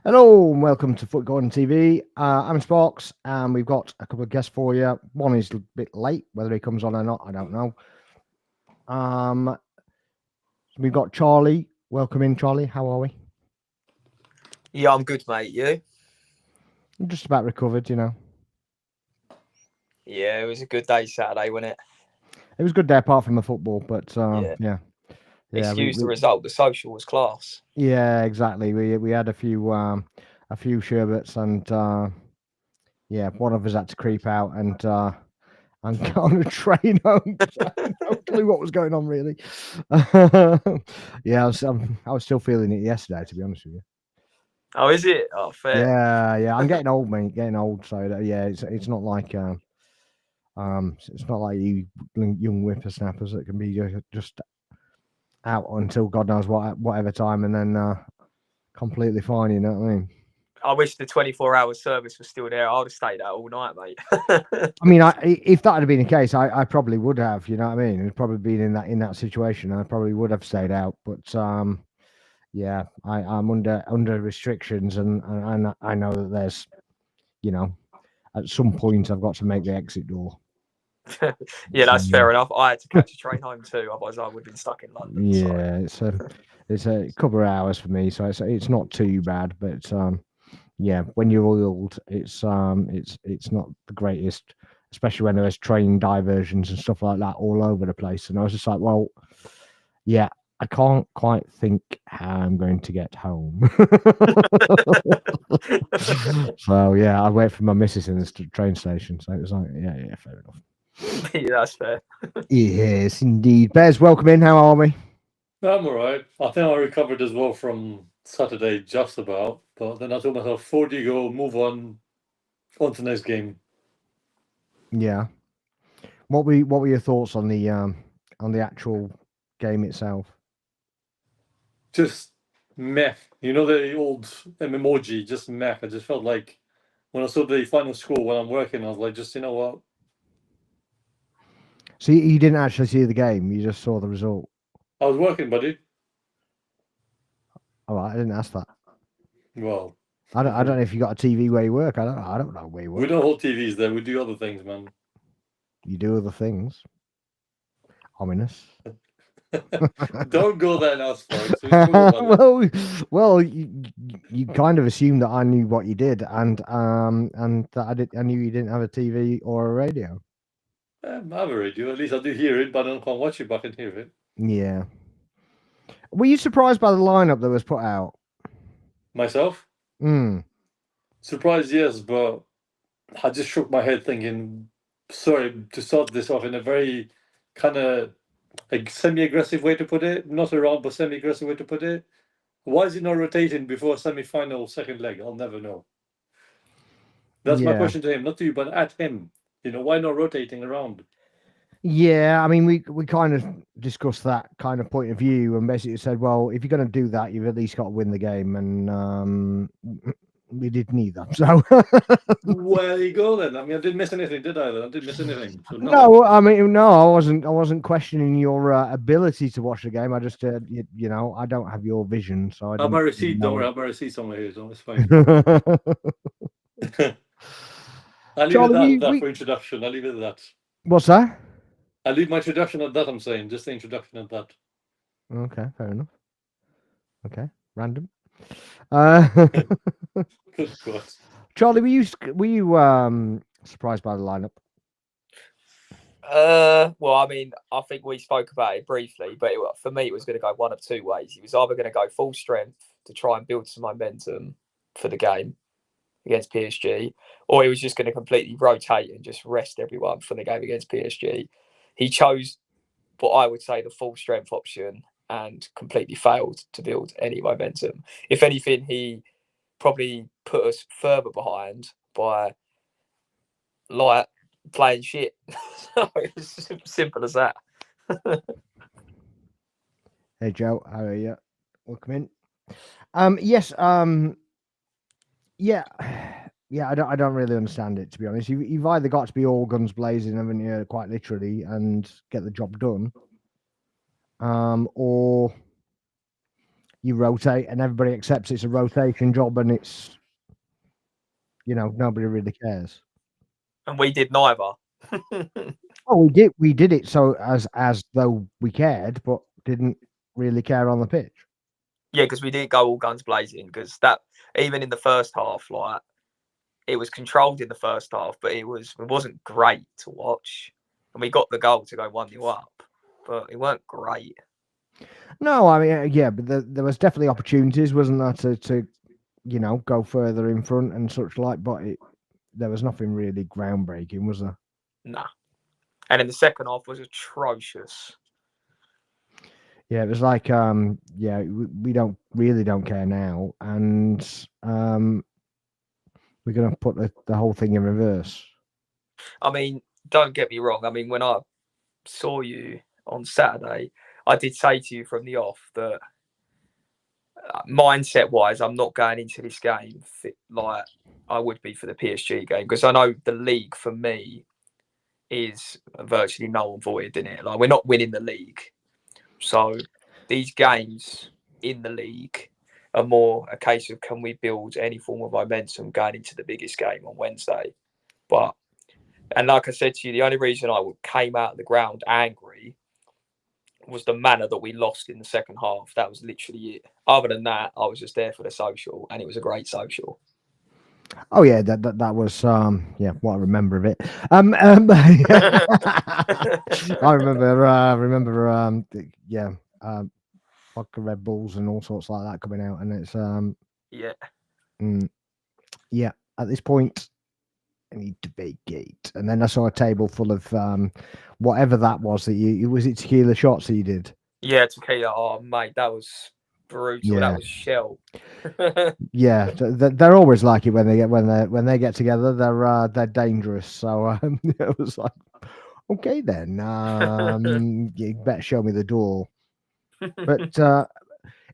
Hello and welcome to Foot Gordon TV. I'm Sparks and we've got a couple of guests for you. One is a bit late, whether he comes on or not, I don't know. We've got Charlie. Welcome in, Charlie. How are we? Yeah, I'm good, mate. You? I'm just about recovered. Yeah, it was a good day Saturday, wasn't it? It was a good day apart from the football, but Yeah. yeah, yeah, Excuse the result. The social was class. yeah, exactly. We had a few sherbets and yeah, one of us had to creep out and get on a train home. So no clue what was going on, really. Yeah, I was still feeling it yesterday, to be honest with you. Oh, is it? Oh, fair. Yeah, yeah, I'm getting old, mate. Getting old, so yeah, it's not like it's not like you young whippersnappers that can be just out until God knows whatever time, and then completely fine. You know what I mean? I wish the 24-hour service was still there. I'd have stayed out all night, mate. I mean, if that had been the case, I probably would have. You know what I mean? It's probably been in that situation. I probably would have stayed out, but yeah, I'm under restrictions, and I know that there's, you know, at some point I've got to make the exit door. Yeah, So that's fair enough. I had to catch a train home too, otherwise I would have been stuck in London. So yeah, it's a couple of hours for me, so it's not too bad, but yeah, when you're oiled, it's not the greatest, especially when there's train diversions and stuff like that all over the place. And I was just like, well, yeah, I can't quite think how I'm going to get home. So yeah, I wait for my missus in the train station. So it was like, yeah, fair enough. yeah, that's fair. Yes, indeed. Bears, welcome in. How are we? I'm all right. I think I recovered as well from Saturday, just about. But then I told myself, 40 go, move on to the next game. Yeah. What were your thoughts on the actual game itself? Just meh. You know the old emoji, just meh. I just felt like when I saw the final score when I'm working, I was like, just you know what? So you didn't actually see the game; you just saw the result. I was working, buddy. Oh, I didn't ask that. Well, I don't know if you got a TV where you work. I don't know where you we work. don't hold TVs there. We do other things, man. You do other things. Ominous. Don't go there now, Sparks. We spoke about it. well, you kind of assumed that I knew what you did, and that I knew you didn't have a TV or a radio. I have a radio. At least I do hear it, but I can't watch it, but I can hear it. Yeah. Were you surprised by the lineup that was put out? Myself? Hmm. Surprised, yes, but I just shook my head thinking, sorry, to start this off in a very kind of semi-aggressive way to put it, not around, but semi-aggressive way to put it. Why is he not rotating before semi-final second leg? I'll never know. That's my Yeah. question to him, not to you, but at him. Why not rotating around? Yeah, I mean, we kind of discussed that kind of point of view, and basically said, well, if you're going to do that, you've at least got to win the game, and we did neither. So Well, you go then. I mean, I didn't miss anything, did I? Then I didn't miss anything. So no. no, I mean, no, I wasn't questioning your ability to watch the game. I just, you know, I don't have your vision, so I I have my didn't receipt. Don't know worry, I it. have my receipt somewhere here, so it's fine. I'll leave it Charlie, at that for introduction. I'll leave it at that. what's that? I'll leave my introduction at that, I'm saying. Just the introduction at that. Okay, fair enough. Okay, random. Uh, Good God. Charlie, were you surprised by the lineup? Well, I mean, I think we spoke about it briefly, but for me, it was going to go one of two ways. He was either going to go full strength to try and build some momentum for the game against PSG, or he was just going to completely rotate and just rest everyone for the game against PSG. He chose what I would say the full strength option and completely failed to build any momentum. If anything, he probably put us further behind by like playing shit. So it's simple as that. Hey Joe, how are you? Welcome in. Yes, yeah, yeah. I don't really understand it, to be honest. You've either got to be all guns blazing, haven't you, quite literally, and get the job done, or you rotate, and everybody accepts it's a rotation job, and it's nobody really cares. And we did neither. Oh, we did it so as though we cared, but didn't really care on the pitch. Yeah, because we didn't go all guns blazing. Because that even in the first half, like it was controlled in the first half, but it wasn't great to watch. And we got the goal to go 1-0 up, but it weren't great. No, I mean, yeah, but there was definitely opportunities, wasn't there, to go further in front and such like. But there was nothing really groundbreaking, was there? Nah. And in the second half was atrocious. Yeah, it was like, we don't care now, and we're gonna put the whole thing in reverse. I mean, don't get me wrong. I mean, when I saw you on Saturday, I did say to you from the off that mindset-wise, I'm not going into this game like I would be for the PSG game, because I know the league for me is virtually null and void, isn't it? Like we're not winning the league. So these games in the league are more a case of can we build any form of momentum going into the biggest game on Wednesday. And like I said to you, the only reason I came out of the ground angry was the manner that we lost in the second half. That was literally it. Other than that, I was just there for the social, and it was a great social. Oh yeah, that was what I remember of it. I remember vodka Red Bulls and all sorts like that coming out, and it's at this point I need to vacate. And then I saw a table full of whatever that was that was it tequila shots that you did? Yeah, tequila. Oh mate, that was brutal. Yeah. That was shell. Yeah, they're always like it when they get together. They're dangerous. So it was like, okay then, you better show me the door. But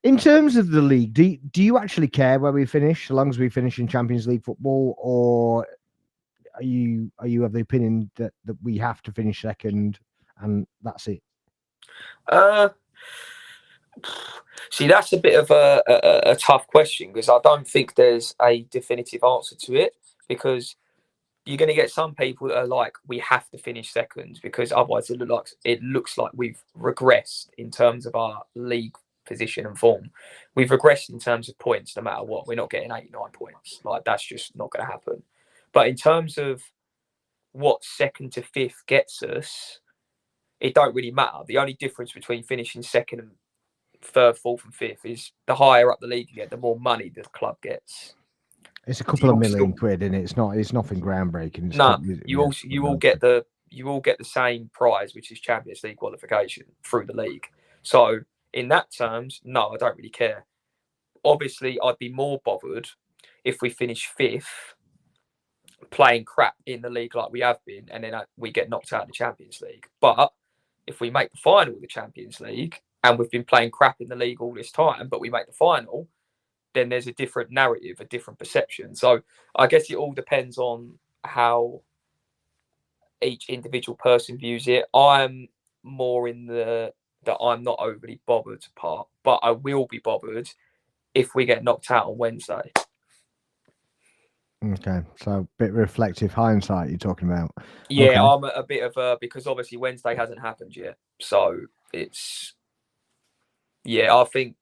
in terms of the league, do you actually care where we finish, as long as we finish in Champions League football, or are you of the opinion that we have to finish second and that's it? See, that's a bit of a tough question, because I don't think there's a definitive answer to it, because you're going to get some people that are like, we have to finish second because otherwise it looks like we've regressed in terms of our league position and form. We've regressed in terms of points no matter what. We're not getting 89 points. Like, that's just not going to happen. But in terms of what second to fifth gets us, it don't really matter. The only difference between finishing second and third, fourth and fifth is the higher up the league you get, the more money the club gets. It's a couple of million quid, and it's nothing groundbreaking. You all get the same prize, which is Champions League qualification through the league. So in that terms, no, I don't really care. Obviously, I'd be more bothered if we finish fifth, playing crap in the league like we have been, and then we get knocked out of the Champions League. But if we make the final of the Champions League, and we've been playing crap in the league all this time, but we make the final, then there's a different narrative, a different perception. So I guess it all depends on how each individual person views it. I'm more in that I'm not overly bothered part, but I will be bothered if we get knocked out on Wednesday. Okay, so a bit reflective hindsight you're talking about. Yeah, okay. I'm a bit of because obviously Wednesday hasn't happened yet. So it's, I think,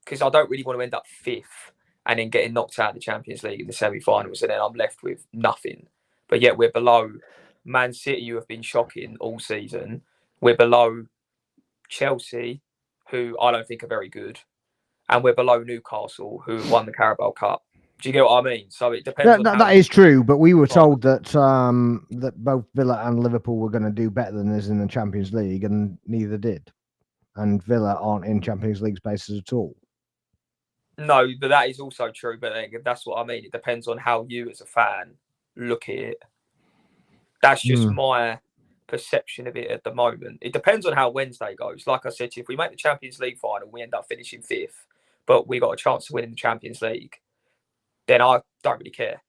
because I don't really want to end up fifth and then getting knocked out of the Champions League in the semi-finals, and then I'm left with nothing. But yet we're below Man City, who have been shocking all season. We're below Chelsea, who I don't think are very good. And we're below Newcastle, who won the Carabao Cup. Do you get what I mean? So it depends. That is true, but we were told that that both Villa and Liverpool were going to do better than us in the Champions League, and neither did. And Villa aren't in Champions League spaces at all. No, but that is also true. But that's what I mean. It depends on how you, as a fan, look at it. That's just my perception of it at the moment. It depends on how Wednesday goes. Like I said to you, if we make the Champions League final, we end up finishing fifth, but we got a chance to win in the Champions League, then I don't really care.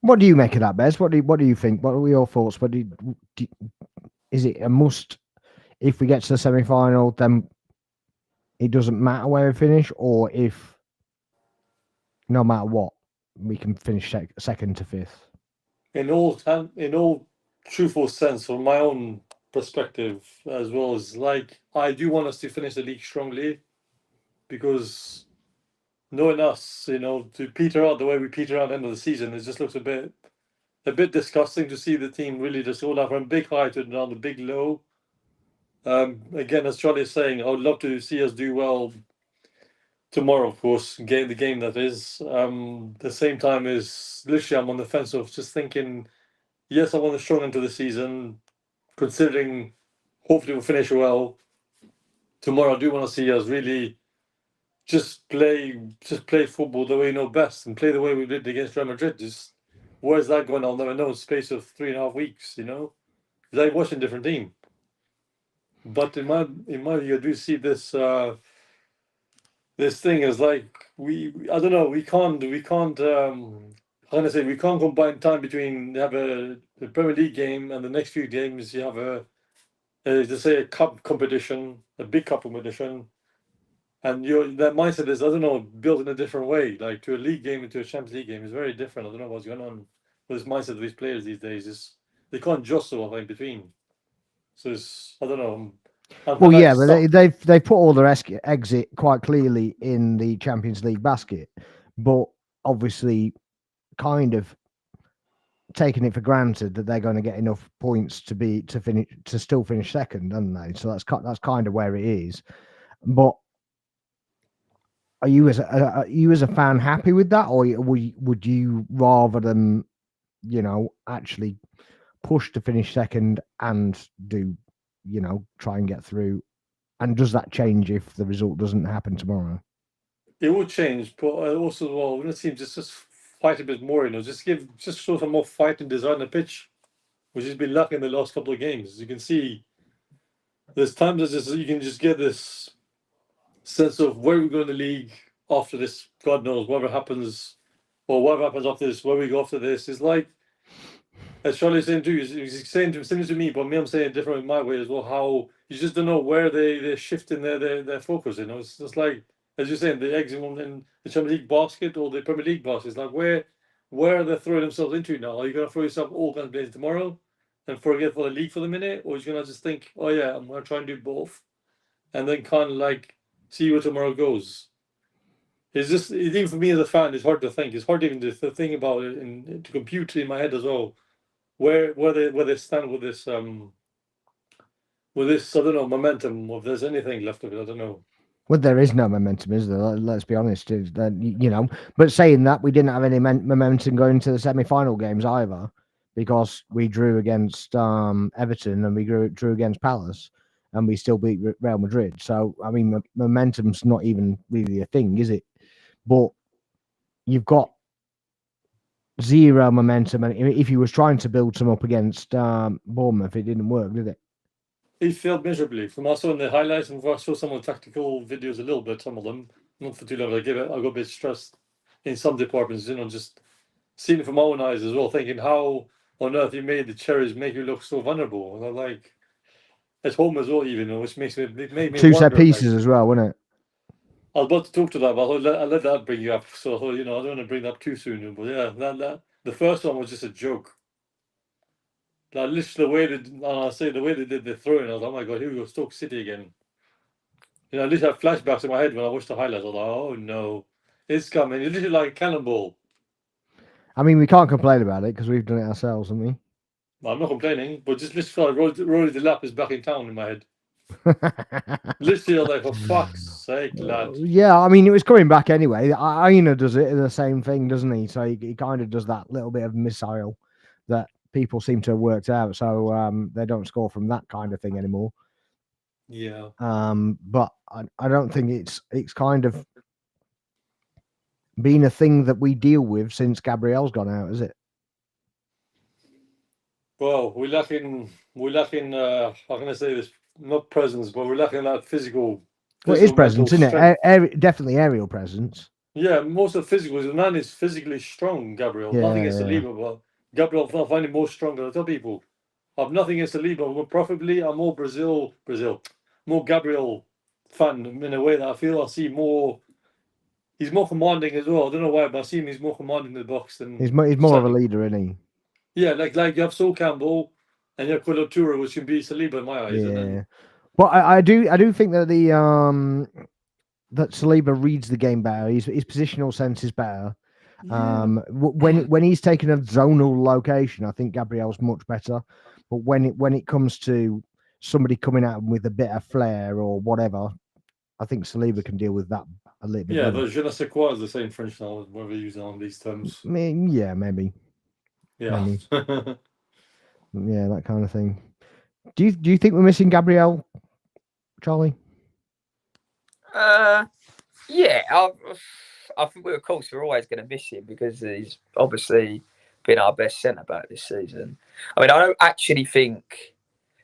What do you make of that, Bez? What do you think? What are your thoughts? Is it a must if we get to the semi-final? Then it doesn't matter where we finish, or if no matter what, we can finish second to fifth? In all truthful sense, from my own perspective, as well as like I do want us to finish the league strongly, because knowing us, to peter out the way we peter out at the end of the season, it just looks a bit disgusting to see the team really just all have from big high to down the big low. Again, as Charlie is saying, I would love to see us do well tomorrow, of course, the game that is. The same time is literally I'm on the fence of just thinking, yes, I want to strong into the season, considering hopefully we'll finish well. Tomorrow I do want to see us really just play football the way we know best and play the way we did against Real Madrid. Just where's that going on? Never know. Space of 3.5 weeks, Because I watched a different team. But in my view, I do see this this thing is like I don't know, we can't how can I say, we can't combine time between have the Premier League game and the next few games you have to say a cup competition, a big cup competition, and that mindset is, I don't know, built in a different way. Like to a league game and to a Champions League game is very different. I don't know what's going on with this mindset of these players these days. They can't jostle in between. So it's, I don't know. Well, yeah, but they've put all their exit quite clearly in the Champions League basket, but obviously, kind of taking it for granted that they're going to get enough points to still finish second, aren't they? So that's kind of where it is. But are you as a fan happy with that, or would you rather them, actually push to finish second and do, try and get through? And does that change if the result doesn't happen tomorrow? It will change, but also, well, when the team just fight a bit more, just show some more fight and design the pitch, which has been lacking in the last couple of games. As you can see, there's times that you can just get this sense of where we go in the league after this. God knows whatever happens, or whatever happens after this, where we go after this is like, as Charlie's saying too, he's saying similar to me, but me, I'm saying it different in my way as well. How you just don't know where they're shifting their focus. It's just like, as you're saying, the eggs in the Champions League basket or the Premier League basket. It's like where are they throwing themselves into now? Are you gonna throw yourself all guns blazing tomorrow and forget for the league for the minute, or are you gonna just think, oh yeah, I'm gonna try and do both, and then kind of like see where tomorrow goes? It's just, even for me as a fan, it's hard to think. It's hard even to think about it and to compute in my head as well. Where they stand with this I don't know, momentum, or if there's anything left of it, I don't know. Well, there is no momentum, is there? Let's be honest. But saying that, we didn't have any momentum going to the semi-final games either, because we drew against Everton and we drew against Palace, and we still beat Real Madrid. So, I mean, momentum's not even really a thing, is it? But you've got zero momentum, and if you was trying to build some up against Bournemouth, it didn't work, did it? He failed miserably. From also in the highlights, and I saw some of the tactical videos a little bit, some of them, not for too long. I got a bit stressed in some departments, just seeing it from my own eyes as well, thinking how on earth he made the Cherries make you look so vulnerable. And I'm like, at home as well, even, which made me two set wonder, pieces as well, wasn't it? I was about to talk to that, but I'll let that bring you up. So I don't want to bring that up too soon. But yeah, that the first one was just a joke. Like literally the way they did the throwing, I was like, oh my god, here we go, Stoke City again. At least I had flashbacks in my head when I watched the highlights. I was like, oh no, it's coming. It's literally like a cannonball. I mean, we can't complain about it because we've done it ourselves, haven't we? I'm not complaining, but just literally like Rory the Lap is back in town in my head. Literally, I was like, for fuck's sake, lad. Yeah, I mean, it was coming back anyway. Aina does it the same thing, doesn't he? So he kind of does that little bit of missile that people seem to have worked out. So they don't score from that kind of thing anymore. Yeah. But I don't think it's kind of been a thing that we deal with since Gabriel's gone out, is it? Well, we're lacking. How can I say this? Not presence, but we're lacking that physical. Well, it is presence, isn't it? Definitely aerial presence. Yeah, most of the physicals. The man is physically strong, Gabriel. Yeah, nothing against Saliba, but Gabriel, I find him more stronger. I tell people, I've nothing against Saliba. But preferably, I'm more more Gabriel fan in a way that I feel I see more. He's more commanding as well. I don't know why, but I see him. He's more commanding in the box than. He's more of a Sadio. leader, isn't he? Yeah, like you have Sol Campbell and you have Kolo Toure, which can be Saliba in my eyes. And Yeah. then, But I do think that that Saliba reads the game better. His positional sense is better. yeah, When he's taken a zonal location, I think Gabriel's much better. But when it comes to somebody coming at him with a bit of flair or whatever, I think Saliba can deal with that a little bit yeah, better. the je ne sais quoi is the same French now, whatever you use on these terms. I mean, yeah, maybe. Yeah. Yeah, that kind of thing. Do you think we're missing Gabriel, Charlie? Yeah, I think of course we're always going to miss him because he's obviously been our best centre back this season. I mean, I don't actually think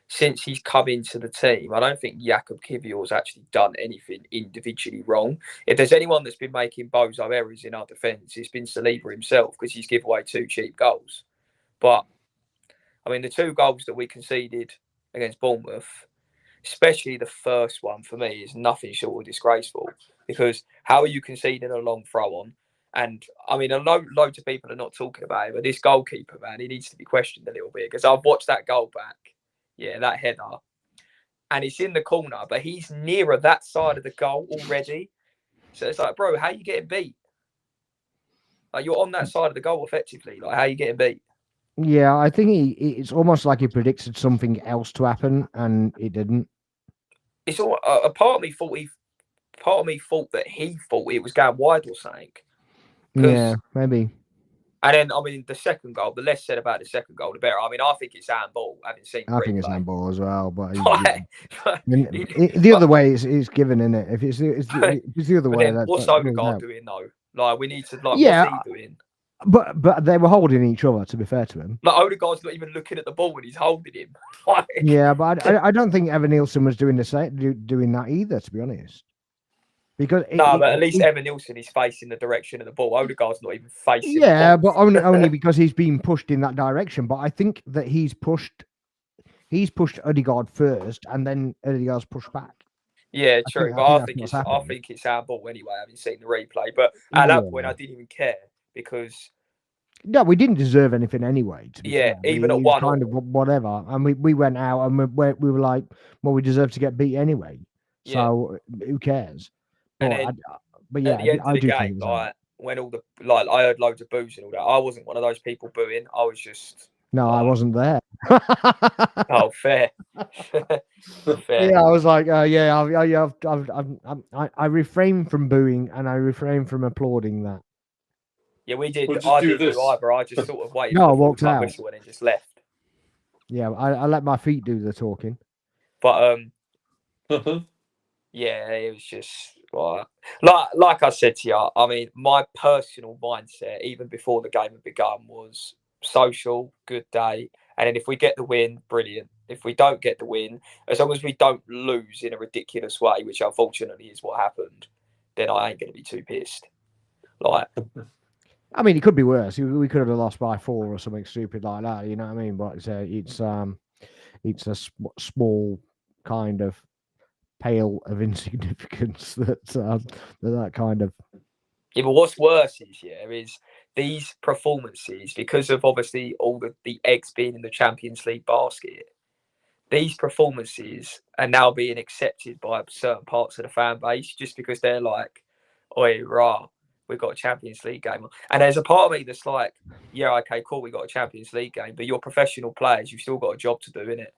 since he's come into the team, I don't think Jakub Kiwior's actually done anything individually wrong. If there's anyone that's been making bozo errors in our defence, it's been Saliba himself because he's given away 2 cheap goals. But I mean, the 2 goals that we conceded against Bournemouth, especially the first one for me, is nothing short of disgraceful. Because how are you conceding a long throw on? And I mean, I know loads of people are not talking about it, but this goalkeeper, man, he needs to be questioned a little bit because I've watched that goal back. Yeah, that header. And it's in the corner, but he's nearer that side of the goal already. So it's like, bro, how are you getting beat? Like, you're on that side of the goal effectively. Like, how are you getting beat? Yeah, I think it's almost like he predicted something else to happen and it didn't. It's all a part of me thought that he thought it was going wide or something. Yeah, maybe. And then, I mean, the second goal, the less said about the second goal, the better. I mean, I think it's handball, having seen the I think it's replay. handball as well, but the other way is given, in it. If it's the other way, then what's Odegaard doing though? Like, we need to what's he doing? But they were holding each other. To be fair to him, like Odegaard's not even looking at the ball when he's holding him. Like, yeah, but I don't think Evan Nielsen was doing the same, doing that either. To be honest. Because but at least Evan Nielsen is facing the direction of the ball. Odegaard's not even facing. Yeah, but only because he's being pushed in that direction. But I think that he's pushed Odegaard first, and then Odegaard's pushed back. Yeah, true. I think it's our ball anyway. I haven't seen the replay, but at that point, I didn't even care because. No, we didn't deserve anything anyway. To be fair. Even at 1 kind of whatever, and we went out and we were like, well, we deserve to get beat anyway. So who cares? But at the end of the game, like when all the I heard loads of boos and all that. I wasn't one of those people booing. I was just I wasn't there. Oh, fair. Fair. Yeah, I was like, I refrain from booing and I refrain from applauding that. Yeah, we did. I didn't do either. I just sort of waited I for walked the out. whistle and then just left. Yeah, I let my feet do the talking. But yeah, it was just like I said to you. I mean, my personal mindset, even before the game had begun, was social, good day, and then if we get the win, brilliant. If we don't get the win, as long as we don't lose in a ridiculous way, which unfortunately is what happened, then I ain't going to be too pissed. Like, I mean, it could be worse. We could have lost by 4 or something stupid like that. You know what I mean? But it's a small kind of pale of insignificance that kind of. Yeah, but what's worse is these performances, because of obviously all the eggs being in the Champions League basket. These performances are now being accepted by certain parts of the fan base just because they're like, "Oi, rah, we've got a Champions League game." And there's a part of me that's like, "Yeah, okay, cool, we got a Champions League game, but you're professional players. You've still got a job to do, innit?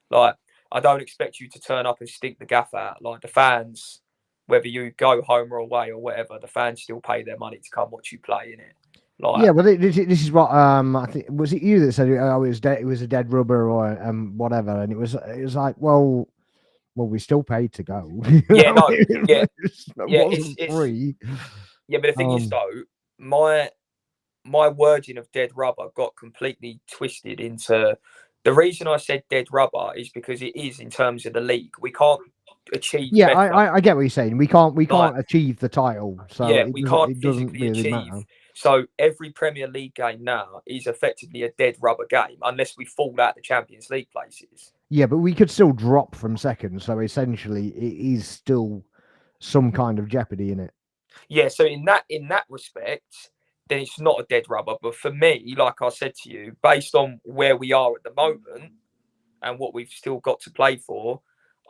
Like, I don't expect you to turn up and stink the gaff out. Like, the fans, whether you go home or away or whatever, the fans still pay their money to come watch you play, innit? Like, yeah, but this is what I think. Was it you that said it was a dead rubber or whatever? And it was like, well, we still paid to go. Yeah, no, yeah, it's free. Yeah, but the thing is though, my wording of dead rubber got completely twisted into. The reason I said dead rubber is because it is in terms of the league. We can't achieve. Yeah, I get what you're saying. We can't achieve the title. So yeah, we can't physically really achieve. Matter. So every Premier League game now is effectively a dead rubber game unless we fall out the Champions League places. Yeah, but we could still drop from second. So essentially, it is still some kind of jeopardy in it. Yeah, so in that respect, then it's not a dead rubber. But for me, like I said to you, based on where we are at the moment and what we've still got to play for,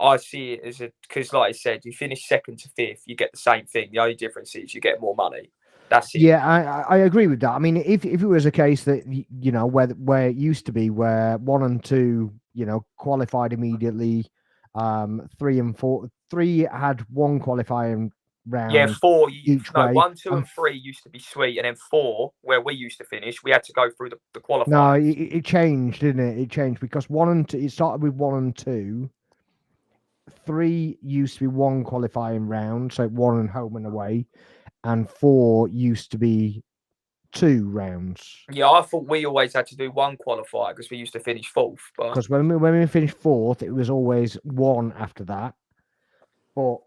I see it as because, like I said, you finish second to fifth, you get the same thing. The only difference is you get more money. That's it. Yeah, I agree with that. I mean, if it was a case that where it used to be, where 1 and 2, qualified immediately, 3 and 4, 3 had one qualifying round. Yeah, 4. Each way. 1, 2, and 3 used to be sweet, and then 4, where we used to finish, we had to go through the qualifiers. No, it changed, didn't it? It changed because 1 and 2. It started with 1 and 2. 3 used to be one qualifying round, so 1 and home and away, and 4 used to be 2 rounds. Yeah, I thought we always had to do one qualifier because we used to finish 4th. Because when we finished 4th, it was always 1 after that. But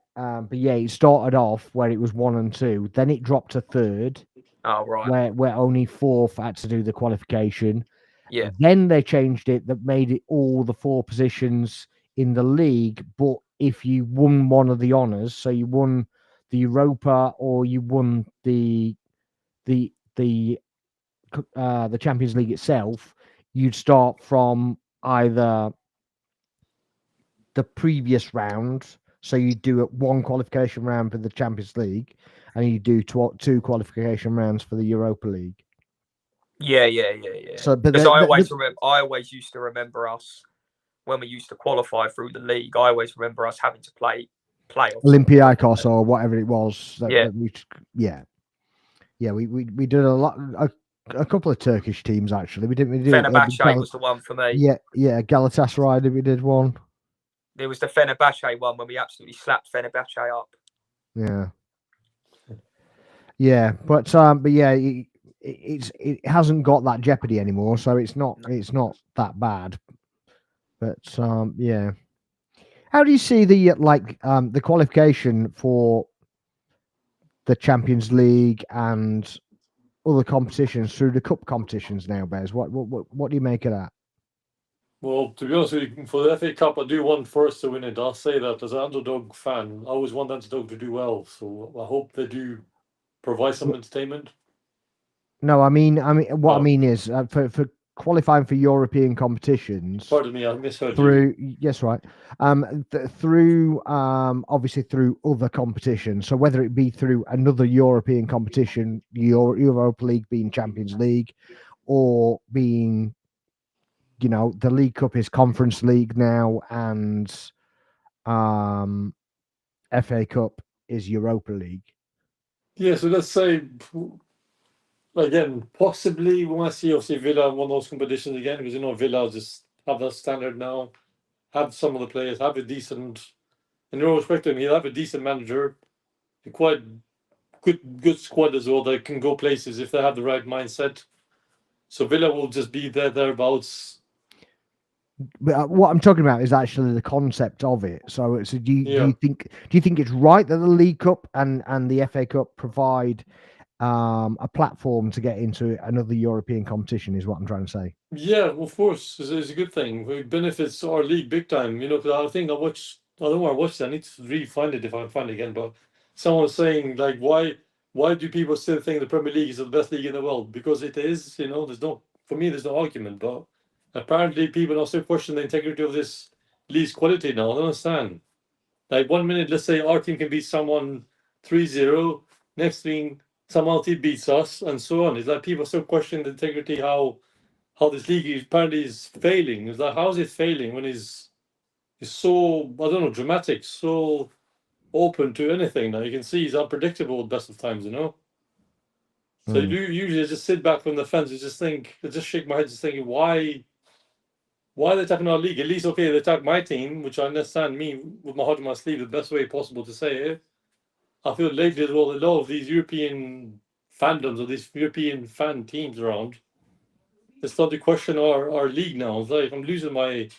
yeah, it started off where it was 1 and 2. Then it dropped to 3rd. Oh, right. Where only 4th had to do the qualification. Yeah. Then they changed it, that made it all the 4 positions in the league. But if you won one of the honours, so you won the Europa or you won the Champions League itself, you'd start from either the previous round. So you do one qualification round for the Champions League, and you do 2 qualification rounds for the Europa League. Yeah. So, but I always used to remember us when we used to qualify through the league. I always remember us having to play playoffs. Olympiacos or whatever it was. We did a couple of Turkish teams actually. We did Fenerbahce was the one for me. Yeah. Galatasaray. We did one. There was the Fenerbahce one when we absolutely slapped Fenerbahce up. Yeah, but yeah, it hasn't got that jeopardy anymore, so it's not that bad. But yeah, how do you see the qualification for the Champions League and other competitions through the cup competitions now, Bez? What do you make of that? Well, to be honest with you, for the FA Cup, I do want Forest to win it. I'll say that as an underdog fan, I always want the underdog to do well. So I hope they do provide some entertainment. No, I mean, what I mean is for qualifying for European competitions. Pardon me, I misheard you. Yes, right. Through obviously through other competitions. So whether it be through another European competition, Europa League being Champions League, or being, the League Cup is Conference League now, and FA Cup is Europa League. Yeah, so let's say, again, possibly we might see obviously Villa in one of those competitions again, because Villa just have that standard now, have some of the players, have a decent, in all respect to him, he'll have a decent manager, a quite good squad as well that can go places if they have the right mindset. So Villa will just be thereabouts. But what I'm talking about is actually the concept of it. So do you think it's right that the League Cup and the FA Cup provide a platform to get into another European competition? Is what I'm trying to say. Yeah, of course, it's a good thing. It benefits our league big time. Because I think I don't want to watch it. I need to re-find it if I can find it again. But someone was saying, like, why do people still think the Premier League is the best league in the world? Because it is. There's no argument. But apparently, people are still questioning the integrity of this league's quality now. I don't understand. Like 1 minute, let's say our team can beat someone 3-0. Next thing, someone team beats us, and so on. It's like people still questioning the integrity, how this league apparently is failing. It's like, how is it failing when it's so, I don't know, dramatic, so open to anything that you can see is unpredictable at best of times, So you usually just sit back from the fence and just shake my head, just thinking, why they attacking our league? At least, okay, they attack my team, which I understand, me with my heart on my sleeve, the best way possible to say it. I feel lately as well, a lot of these European fandoms or these European fan teams around, they start to question our league now. It's like I'm losing my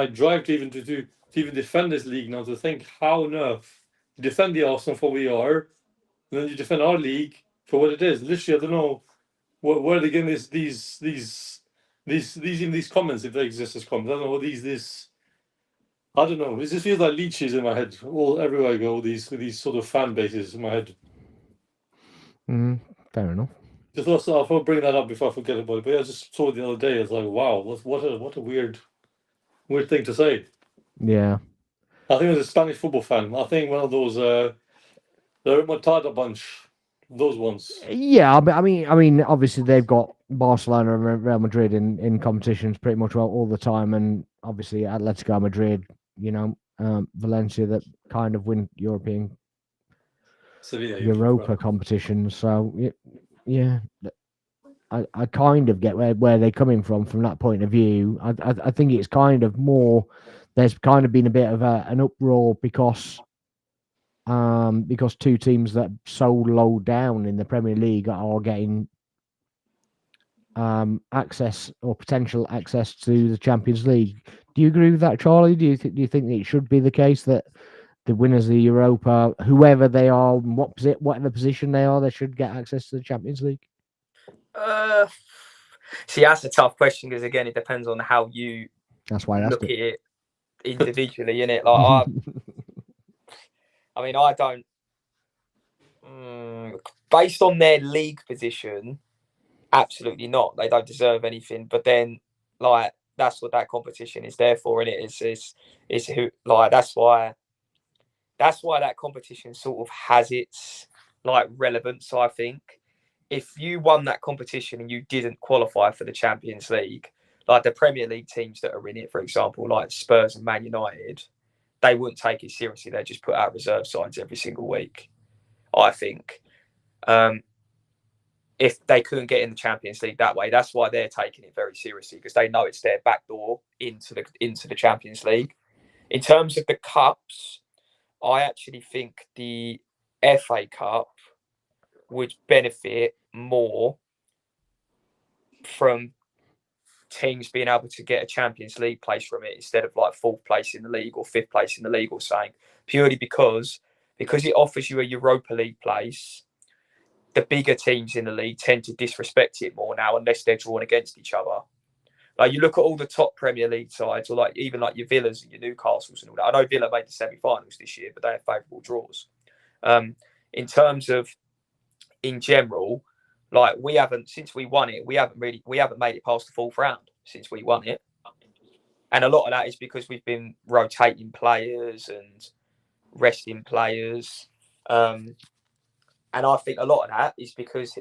drive to even defend this league now. To think how on earth you defend the Arsenal for what we are, and then you defend our league for what it is. Literally, I don't know where they getting these comments, if they exist as comments. I don't know what these I don't know. It just feels like leeches in my head. Everywhere I go, all these sort of fan bases in my head. Fair enough. Just also, I'll bring that up before I forget about it. But I just saw it the other day. It's like, wow, what a weird thing to say. Yeah. I think it was a Spanish football fan. I think one of those the Remontada bunch, those ones. Yeah, I mean, obviously they've got Barcelona and Real Madrid in competitions pretty much all the time, and obviously Atletico Madrid, Valencia that kind of win European Sevilla, Europa competitions. So yeah, I kind of get where they're coming from that point of view. I think it's kind of more. There's kind of been a bit of an uproar because two teams that are so low down in the Premier League are getting access or potential access to the Champions League. Do you agree with that, Charlie? Do you think that it should be the case that the winners of the Europa, whoever they are, whatever position they are, they should get access to the Champions League? See, that's a tough question because again, it depends on how you look at it individually, innit? Like I mean, I don't. Based on their league position, absolutely not. They don't deserve anything. But then, like, that's what that competition is there for, and it's who like that's why that competition sort of has its like relevance. I think if you won that competition and you didn't qualify for the Champions League, like the Premier League teams that are in it, for example, like Spurs and Man United, they wouldn't take it seriously. They just put out reserve sides every single week. I think. If they couldn't get in the Champions League that way, that's why they're taking it very seriously because they know it's their back door into the Champions League. In terms of the cups, I actually think the FA Cup would benefit more from teams being able to get a Champions League place from it instead of like fourth place in the league or fifth place in the league or something, purely because it offers you a Europa League place. The bigger teams in the league tend to disrespect it more now unless they're drawn against each other. Like you look at all the top Premier League sides, or like even like your Villas and your Newcastles and all that. I know Villa made the semi-finals this year, but they had favourable draws. In terms of in general, like we haven't since we won it, we haven't made it past the fourth round since we won it, and a lot of that is because we've been rotating players and resting players. And I think a lot of that is because,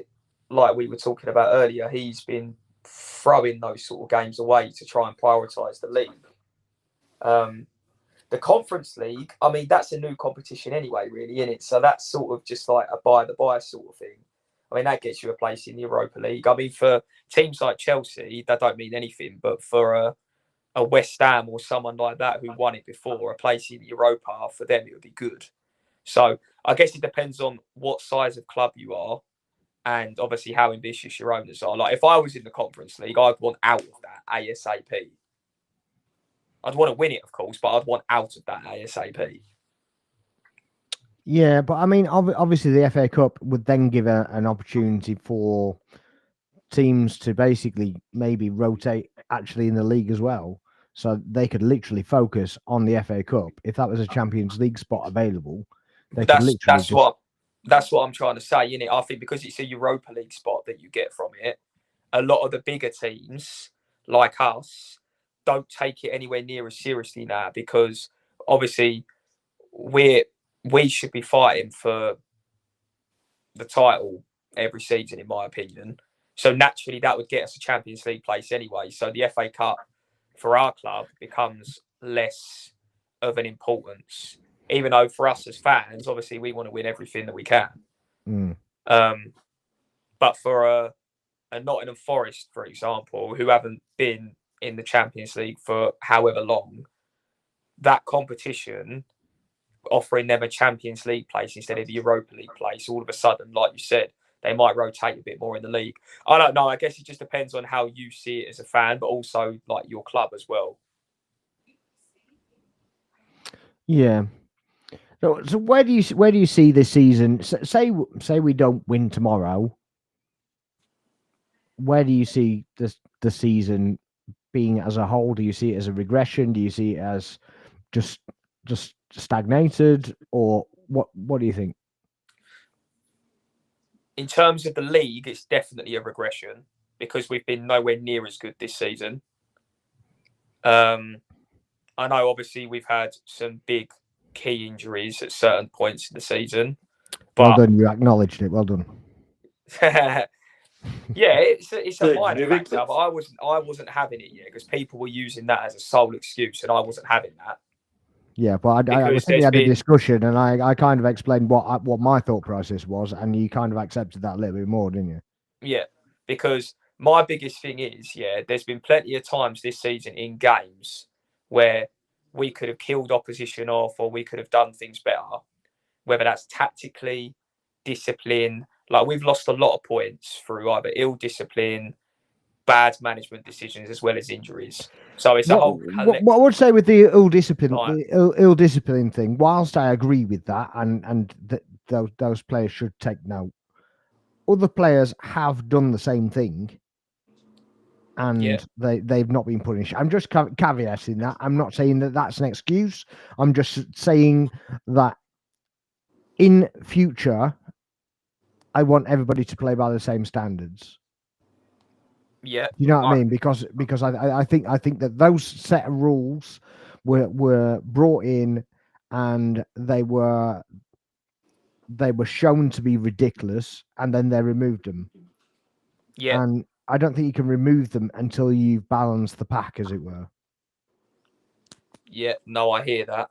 like we were talking about earlier, he's been throwing those sort of games away to try and prioritise the league. The Conference League, I mean, that's a new competition anyway, really, isn't it? So that's sort of just like a by-the-by sort of thing. I mean, that gets you a place in the Europa League. I mean, for teams like Chelsea, that don't mean anything, but for a West Ham or someone like that who won it before, a place in Europa, for them, it would be good. So I guess it depends on what size of club you are and obviously how ambitious your owners are. Like if I was in the Conference League, I'd want out of that ASAP. I'd want to win it, of course, but I'd want out of that ASAP. Yeah, but I mean, obviously the FA Cup would then give an opportunity for teams to basically maybe rotate actually in the league as well. So they could literally focus on the FA Cup. If that was a Champions League spot available, they could literally that's what I'm trying to say, innit? I think because it's a Europa League spot that you get from it, a lot of the bigger teams like us don't take it anywhere near as seriously now because obviously we should be fighting for the title every season, in my opinion. So naturally, that would get us a Champions League place anyway. So the FA Cup for our club becomes less of an importance, even though for us as fans, obviously we want to win everything that we can. But for a Nottingham Forest, for example, who haven't been in the Champions League for however long, that competition offering them a Champions League place instead of a Europa League place, all of a sudden, like you said, they might rotate a bit more in the league. I don't know. I guess it just depends on how you see it as a fan, but also like your club as well. Yeah. So where do you see this season? Say we don't win tomorrow. Where do you see the season being as a whole? Do you see it as a regression? Do you see it as just stagnated, or what do you think? In terms of the league, it's definitely a regression because we've been nowhere near as good this season. I know, obviously, we've had some big key injuries at certain points in the season. Well done, you acknowledged it. Well done. Yeah, it's a minor factor, but I wasn't having it yet because people were using that as a sole excuse, and I wasn't having that. Yeah, but I think we had a discussion, and I kind of explained what my thought process was, and you kind of accepted that a little bit more, didn't you? Yeah, because my biggest thing is, there's been plenty of times this season in games where we could have killed opposition off, or we could have done things better, whether that's tactically, discipline. Like, we've lost a lot of points through either ill discipline, bad management decisions, as well as injuries. So it's a whole collective. What I would say with the ill discipline thing, whilst I agree with that, and those players should take note, other players have done the same thing, and they've not been punished. I'm just caveating that. I'm not saying that that's an excuse. I'm just saying that in future, I want everybody to play by the same standards. Yeah, you know what I mean? Because I think that those set of rules were brought in, and they were shown to be ridiculous, and then they removed them. Yeah, and I don't think you can remove them until you've balanced the pack, as it were. Yeah, no, I hear that.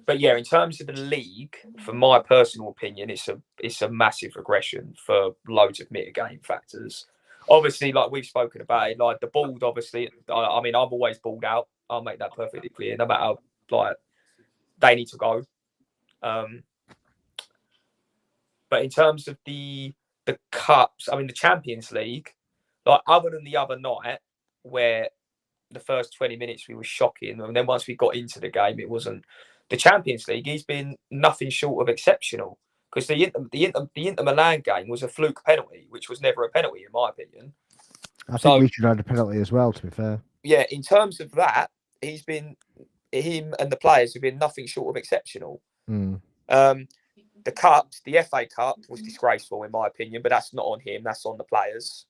But yeah, in terms of the league, for my personal opinion, it's a massive regression for loads of mitigating factors. Obviously, like we've spoken about it, like the bald, obviously, I mean, I've always balled out. I'll make that perfectly clear. No matter, like, they need to go. But in terms of the cups, I mean, the Champions League, like, other than the other night where the first 20 minutes we were shocking, and then once we got into the game, it wasn't. The Champions League, he's been nothing short of exceptional, because the Inter Milan game was a fluke penalty, which was never a penalty in my opinion. I think we should have had a penalty as well, to be fair. Yeah, in terms of that, him and the players have been nothing short of exceptional. The Cups, the FA Cup, was disgraceful in my opinion, but that's not on him, that's on the players.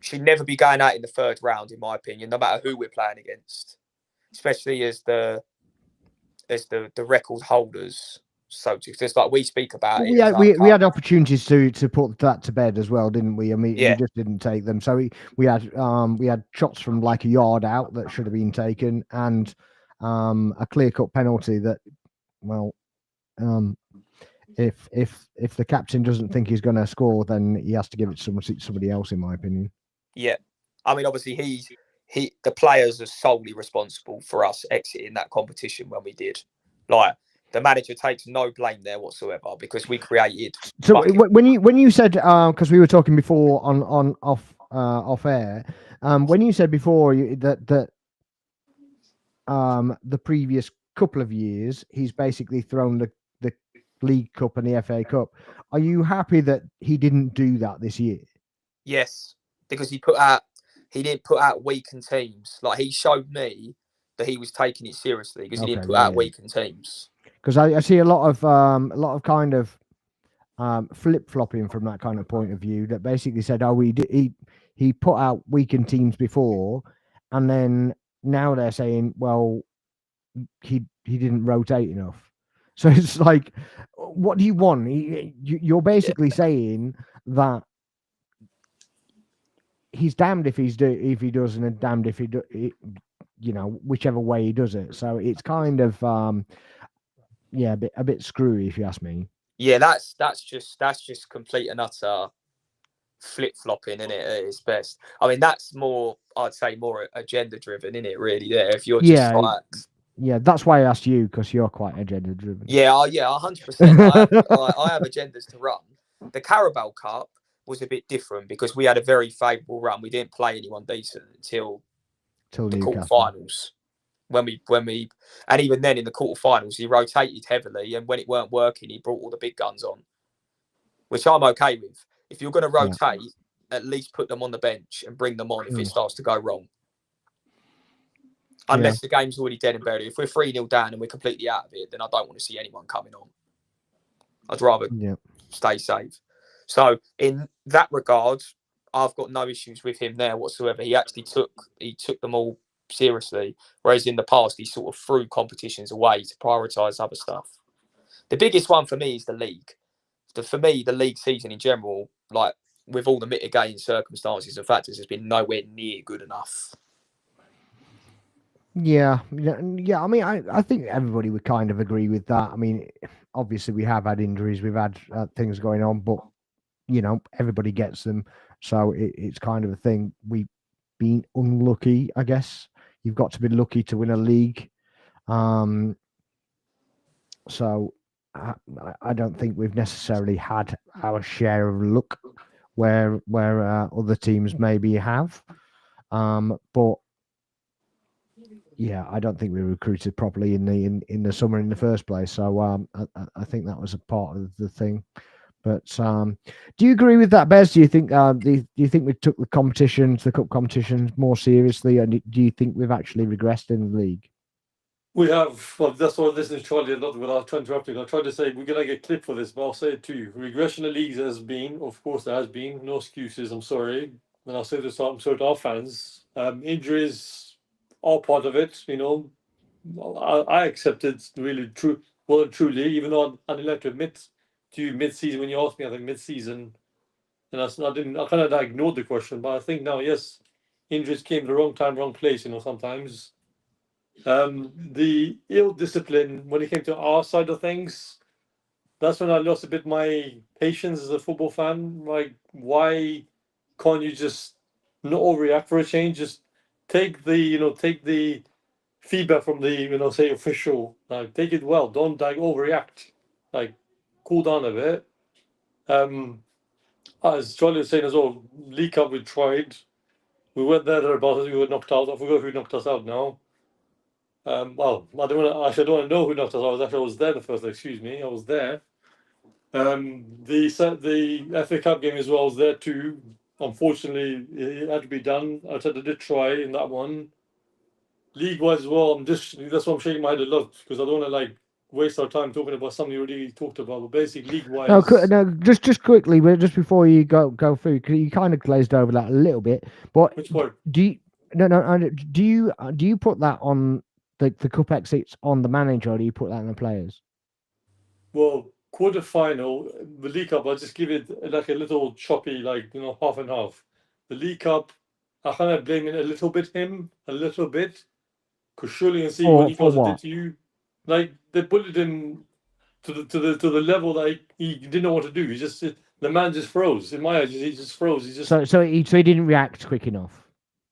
Should never be going out in the third round, in my opinion, no matter who we're playing against, especially as the record holders. So just like we speak about it, we had opportunities to put that to bed as well, didn't we? I mean, we just didn't take them. So we had shots from like a yard out that should have been taken, and a clear-cut penalty that, well, if the captain doesn't think he's going to score, then he has to give it to somebody else, in my opinion. Yeah, I mean, obviously the players are solely responsible for us exiting that competition when we did. Like, the manager takes no blame there whatsoever, because we created. So when you said, because we were talking before on off air, when you said before that the previous couple of years he's basically thrown the League Cup and the FA Cup, are you happy that he didn't do that this year? Yes, because he didn't put out weakened teams. Like, he showed me that he was taking it seriously, because he didn't put out weakened teams. Because I see a lot of kind of flip flopping from that kind of point of view, that basically said, oh, he put out weakened teams before, and then now they're saying, well, he didn't rotate enough. So it's like, what do you want? You're basically saying that he's damned if he does, and damned if he do, whichever way he does it. So it's kind of a bit screwy, if you ask me. Yeah, that's just complete and utter flip flopping, isn't it? At its best. I mean, that's more, I'd say, more agenda driven, isn't it? Really, there. If you're just like. Yeah, that's why I asked you, because you're quite agenda driven. Yeah, 100%. I have agendas to run. The Carabao Cup was a bit different, because we had a very favourable run. We didn't play anyone decent until the quarterfinals. When we, and even then in the quarterfinals, he rotated heavily, and when it weren't working, he brought all the big guns on, which I'm okay with. If you're going to rotate, at least put them on the bench and bring them on if it starts to go wrong. unless the game's already dead and buried. If we're 3-0 down and we're completely out of it, then I don't want to see anyone coming on. I'd rather stay safe. So in that regard, I've got no issues with him there whatsoever. He actually took them all seriously, whereas in the past he sort of threw competitions away to prioritise other stuff. The biggest one for me is the league. For me, the league season in general, like with all the mitigating circumstances and factors, has been nowhere near good enough. Yeah. I mean, I think everybody would kind of agree with that. I mean, obviously we have had injuries, we've had things going on, but everybody gets them, so it's kind of a thing. We've been unlucky, I guess. You've got to be lucky to win a league. So I don't think we've necessarily had our share of luck where other teams maybe have. But yeah, I don't think we recruited properly in the summer in the first place. So I think that was a part of the thing. But do you agree with that, Bez? Do you think do you think we took the cup competitions more seriously, and do you think we've actually regressed in the league? We have. Well, that's why I listened to Charlie a lot without trying to interrupt you. I tried to say we're gonna get clip for this, but I'll say it to you. Regression in the leagues has been, of course, there has been. No excuses. I'm sorry, and I'll say this. I'm sorry to our fans. Injuries are part of it. I accept it. Really, true. Well and truly, even though I didn't like to admit to you mid-season when you asked me, I think mid-season, and I kind of ignored the question, but I think now, yes, injuries came at the wrong time, wrong place. Sometimes. The ill discipline when it came to our side of things, that's when I lost a bit my patience as a football fan. Like, why can't you just not overreact for a change? Just take the feedback from the say official. Like, take it well. Don't overreact. Like, cool down a bit. As Charlie was saying as well, League Cup we tried. We went there about it. We were knocked out. I forgot who knocked us out now. Well, I don't want to know who knocked us out. I was there the first. Excuse me, I was there. The FA Cup game as well was there too. Unfortunately, it had to be done. I did try in that one. League wise as well. That's why I'm shaking my head a lot because I don't want to waste our time talking about something you already talked about. But basically, league wise. No, just quickly, just before you go through, because you kind of glazed over that a little bit. But which part? Do you put that on the cup exits on the manager, or do you put that on the players? Well, quarter-final, the League Cup, I'll just give it like a little choppy, half and half. The League Cup, I kind of blame it a little bit because surely you can see what he did to you. Like, they bullied him to the level that he didn't know what to do. The man just froze. In my eyes, he just froze. So he didn't react quick enough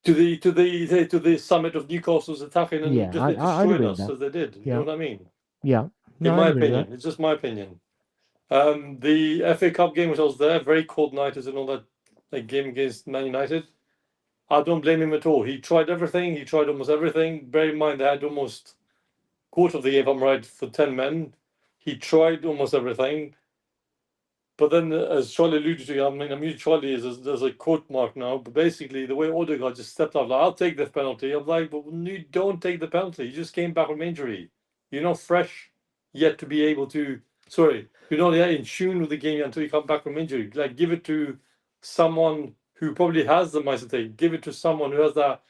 to the summit of Newcastle's attacking and destroying us as they did. You know what I mean? Yeah. In my opinion, it's just my opinion. The FA Cup game, which I was there, very cold night, as in all that game against Man United. I don't blame him at all. He tried everything. He tried almost everything. Bear in mind, they had almost quarter of the game, if I'm right, for 10 men. He tried almost everything. But then, as Charlie alluded to, I'm using Charlie as a quote mark now, but basically, the way Odegaard just stepped up, I'll take the penalty. I'm like, but you don't take the penalty. You just came back from injury. You're not fresh yet to be able to. Sorry, you're not yet in tune with the game until you come back from injury. Give it to someone who probably has the mindset. Take. Give it to someone who has that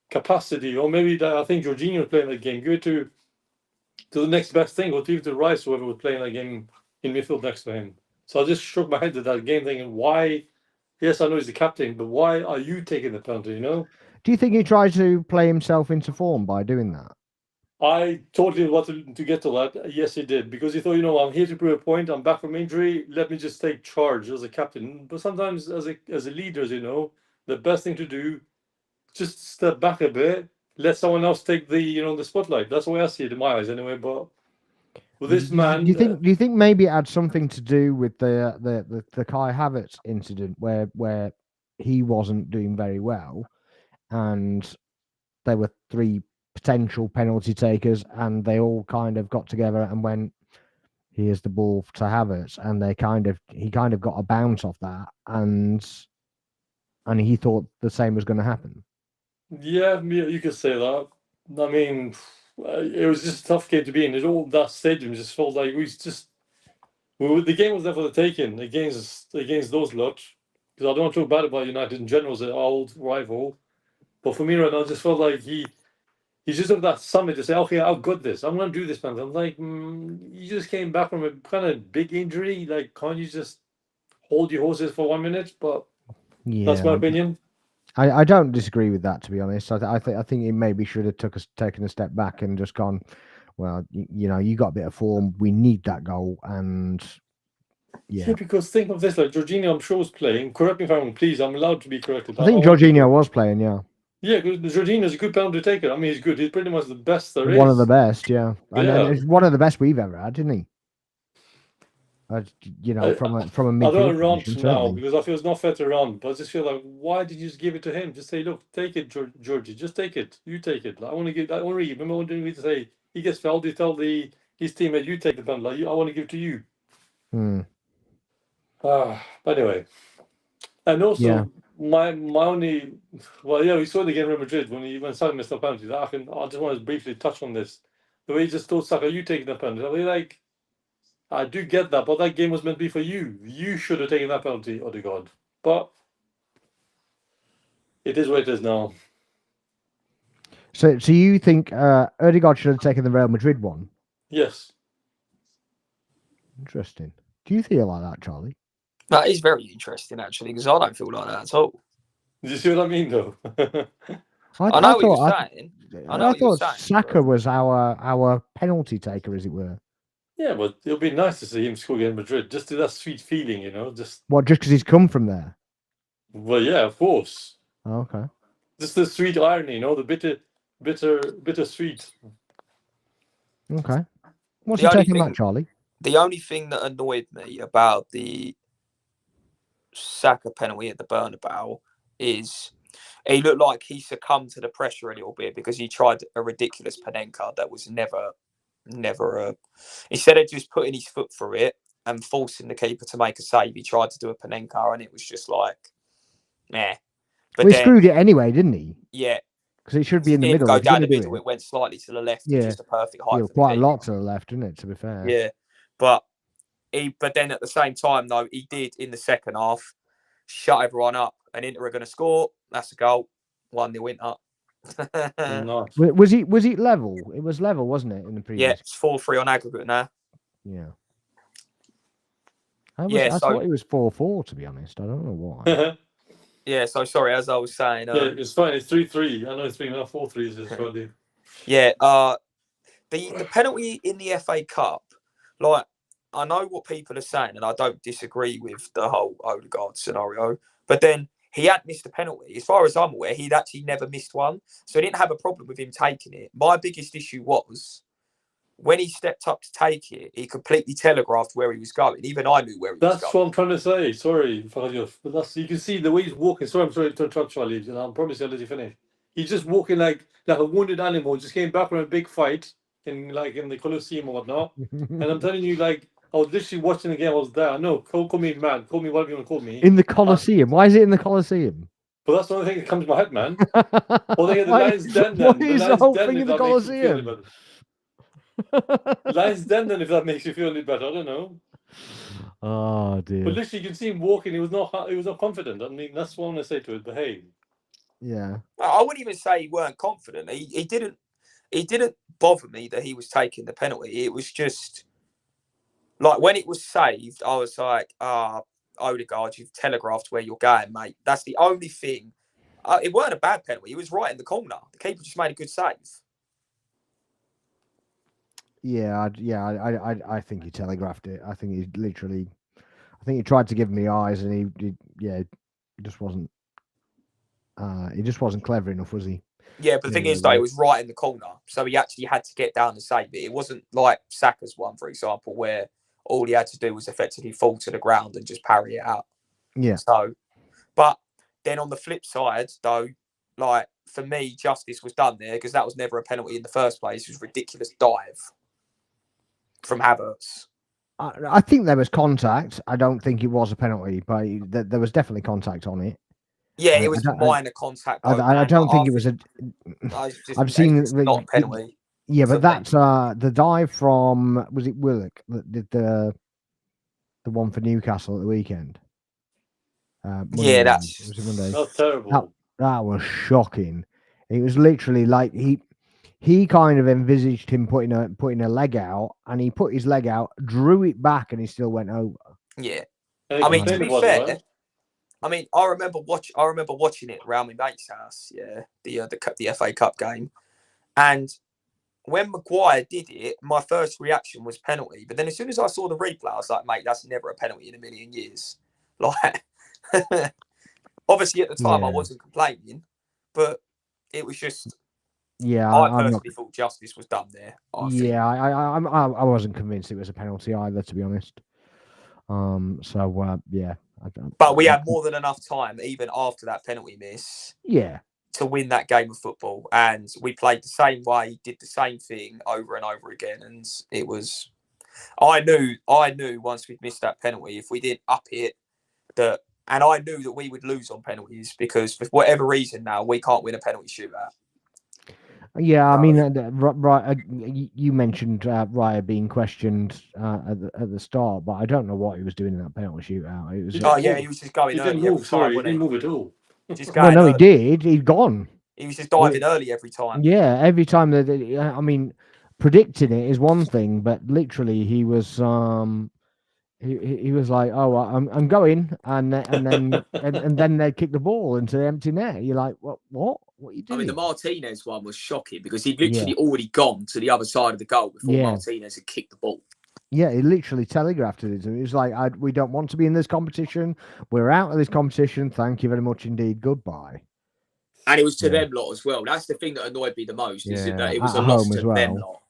capacity, or maybe I think Jorginho playing that game. Give it to the next best thing, or give it to Rice, whoever was playing that game in midfield next to him. So I just shook my head at that game, thinking, why? Yes, I know he's the captain, but why are you taking the penalty? Do you think he tried to play himself into form by doing that? I totally wanted to get to that. Yes, he did, because he thought, I'm here to prove a point. I'm back from injury. Let me just take charge as a captain. But sometimes, as a leader, the best thing to do, just step back a bit, let someone else take the spotlight. That's the way I see it in my eyes, anyway. But with this man, do you think maybe it had something to do with the Kai Havertz incident where he wasn't doing very well, and there were 3 potential penalty takers, and they all kind of got together and went, here's the ball to Havertz, and he kind of got a bounce off that, and he thought the same was going to happen. Yeah, you could say that. I mean, it was just a tough game to be in. All that stadium just felt like the game was there for the taking against those lot. Because I don't want to talk bad about United in general as an old rival, but for me right now, it just felt like he just took that summit to say, okay, I've got this. I'm going to do this, man. I'm like, you just came back from a kind of big injury. Like, can't you just hold your horses for 1 minute? But that's my Yeah, opinion. I don't disagree with that, to be honest. I think he maybe should have taken a step back and just gone, well, you know, you got a bit of form. We need that goal, and Yeah, because think of this, like Jorginho, I'm sure was playing. Correct me if I'm wrong, please. I'm allowed to be corrected. I think want to be Jorginho was playing. Yeah, Yeah, because Jorginho's a good penalty taker. I mean, he's good. He's pretty much the best there one of the is. best. Yeah, and Yeah. it's one of the best we've ever had, isn't he? You know, I from a I don't midfield rant position, now certainly. because I feel it's not fair to rant, but I just feel like, why did you just give it to him? Just say, look, take it, Georgie. Just take it. You take it. Like, I want to give. I want to give. Remember, I wanted me to say he gets fouled. You tell his teammate, you take the penalty. Like, I want to give it to you. But anyway, and also Yeah. my only, well, yeah, we saw the game in Real Madrid when Salah missed the penalty. I just want to briefly touch on this. The way he just told Saka, you taking the penalty. I mean, like, I do get that, but that game was meant to be for you. You should have taken that penalty, Odegaard. But it is what it is now. So you think Odegaard should have taken the Real Madrid one? Yes. Interesting. Do you feel like that, Charlie? That is very interesting, actually, because I don't feel like that at all. Do you see what I mean, though? I know what you're saying. I thought Saka was our penalty taker, as it were. Yeah, but it'll be nice to see him score against Madrid. Just to that sweet feeling, you know. Just because he's come from there. Well, yeah, of course. Oh, okay. Just the sweet irony, you know, the bitter sweet. Okay. What's he taking back, Charlie? The only thing that annoyed me about the Saka penalty at the Bernabeu is he looked like he succumbed to the pressure a little bit because he tried a ridiculous Panenka that was never a. Instead of just putting his foot through it and forcing the keeper to make a save, he tried to do a Panenka and it was just like, nah. But he screwed it anyway, didn't he? Yeah. Because it should be in the middle. Go down the middle. It went slightly to the left. Yeah. Just a perfect height. Yeah, quite a lot to the left, didn't it? To be fair. Yeah, but then at the same time, though, he did in the second half shut everyone up. And Inter are going to score. That's a goal. 1-0 Inter. Nice. Was it level? It was level, wasn't it? In the previous. Yeah, it's 4-3 on aggregate now. Yeah. I thought it was 4-4. To be honest, I don't know why. Yeah, so sorry, as I was saying. Yeah, it's fine. It's 3-3. I know it's 4-3 is probably. Yeah, the penalty in the FA Cup, like, I know what people are saying, and I don't disagree with the whole Odegaard scenario, but then he had missed a penalty. As far as I'm aware, he'd actually never missed one, so I didn't have a problem with him taking it. My biggest issue was when he stepped up to take it, he completely telegraphed where he was going. Even I knew where he was going. That's what I'm trying to say. Sorry, Fabio. But you can see the way he's walking. Sorry, I'm sorry to interrupt, Charlie. I promise I'll let you finish. He's just walking like a wounded animal. Just came back from a big fight in the Colosseum or whatnot. And I'm telling you, like, I was literally watching the game. I was there. No, call me mad. Call me whatever you want to call me. In the Colosseum. Why is it in the Colosseum? But that's the only thing that comes to my head, man. Well, they get the Lions Den. What is the whole thing in the Colosseum? Lions Den, then, if that makes you feel any better, I don't know. Oh dear! But literally, you can see him walking. He was not confident. I mean, that's what I'm gonna say to it. But hey, yeah, I wouldn't even say he weren't confident. He didn't bother me that he was taking the penalty. It was just like when it was saved, I was like, Odegaard, you've telegraphed where you're going, mate. That's the only thing. It weren't a bad penalty. It was right in the corner. The keeper just made a good save. Yeah, I think he telegraphed it. I think he tried to give him the eyes, and he just wasn't. He just wasn't clever enough, was he? Yeah, but the thing is, though, it was right in the corner, so he actually had to get down and save it. It wasn't like Saka's one, for example, where all he had to do was effectively fall to the ground and just parry it out. Yeah. So, but then on the flip side, though, like for me, justice was done there because that was never a penalty in the first place. It was a ridiculous dive from Havertz. I think there was contact. I don't think it was a penalty, but there was definitely contact on it. Yeah, it was minor contact. I don't think it was a. I've seen it's not a penalty. Yeah, but that's the dive from, was it Willock that did the one for Newcastle at the weekend? Yeah, was it Monday? That's terrible. That was shocking. It was literally like he kind of envisaged him putting a leg out, and he put his leg out, drew it back, and he still went over. Yeah, I mean, to be fair, I mean, I remember watching it around my mate's house. Yeah, the FA Cup game, and when Maguire did it, my first reaction was penalty. But then as soon as I saw the replay, I was like, mate, that's never a penalty in a million years. Like, obviously at the time I wasn't complaining, but it was just. Yeah, I personally thought justice was done there. I wasn't convinced it was a penalty either, to be honest. Yeah. But we had more than enough time, even after that penalty miss. Yeah. To win that game of football, and we played the same way, did the same thing over and over again, and it was. I knew once we'd missed that penalty, if we didn't up it, and I knew that we would lose on penalties because for whatever reason now we can't win a penalty shootout. Yeah, I mean, right. You mentioned Raya being questioned at the start, but I don't know what he was doing in that penalty shootout. It was. He was just going. He didn't move. Sorry, he didn't move at all. He did. He'd gone. He was just diving early every time. Yeah, every time that. I mean, predicting it is one thing, but literally he was. He was like, "Oh, I'm going," and then they kick the ball into the empty net. You're like, "What? What are you doing?" I mean, the Martinez one was shocking because he'd literally already gone to the other side of the goal before Martinez had kicked the ball. Yeah, he literally telegraphed it. It was like, "We don't want to be in this competition. We're out of this competition. Thank you very much indeed. Goodbye." And it was to them lot as well. That's the thing that annoyed me the most. Is that it was a loss to them lot.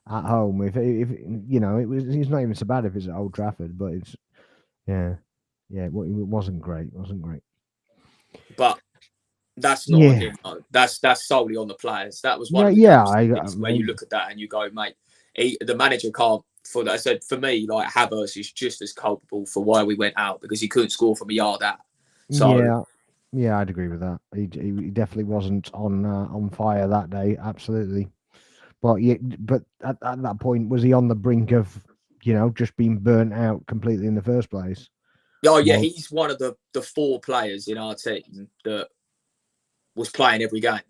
At home, if you know, it's not even so bad if it's at Old Trafford, but it's it wasn't great. But that's not on him. No. That's solely on the players. That was one of the things where you look at that and you go, mate, the manager can't. For that, I said for me, like Havertz is just as culpable for why we went out because he couldn't score from a yard out. So yeah, I'd agree with that. He definitely wasn't on fire that day. Absolutely. But at that point, was he on the brink of, just being burnt out completely in the first place? Oh yeah, he's one of the 4 players in our team that was playing every game.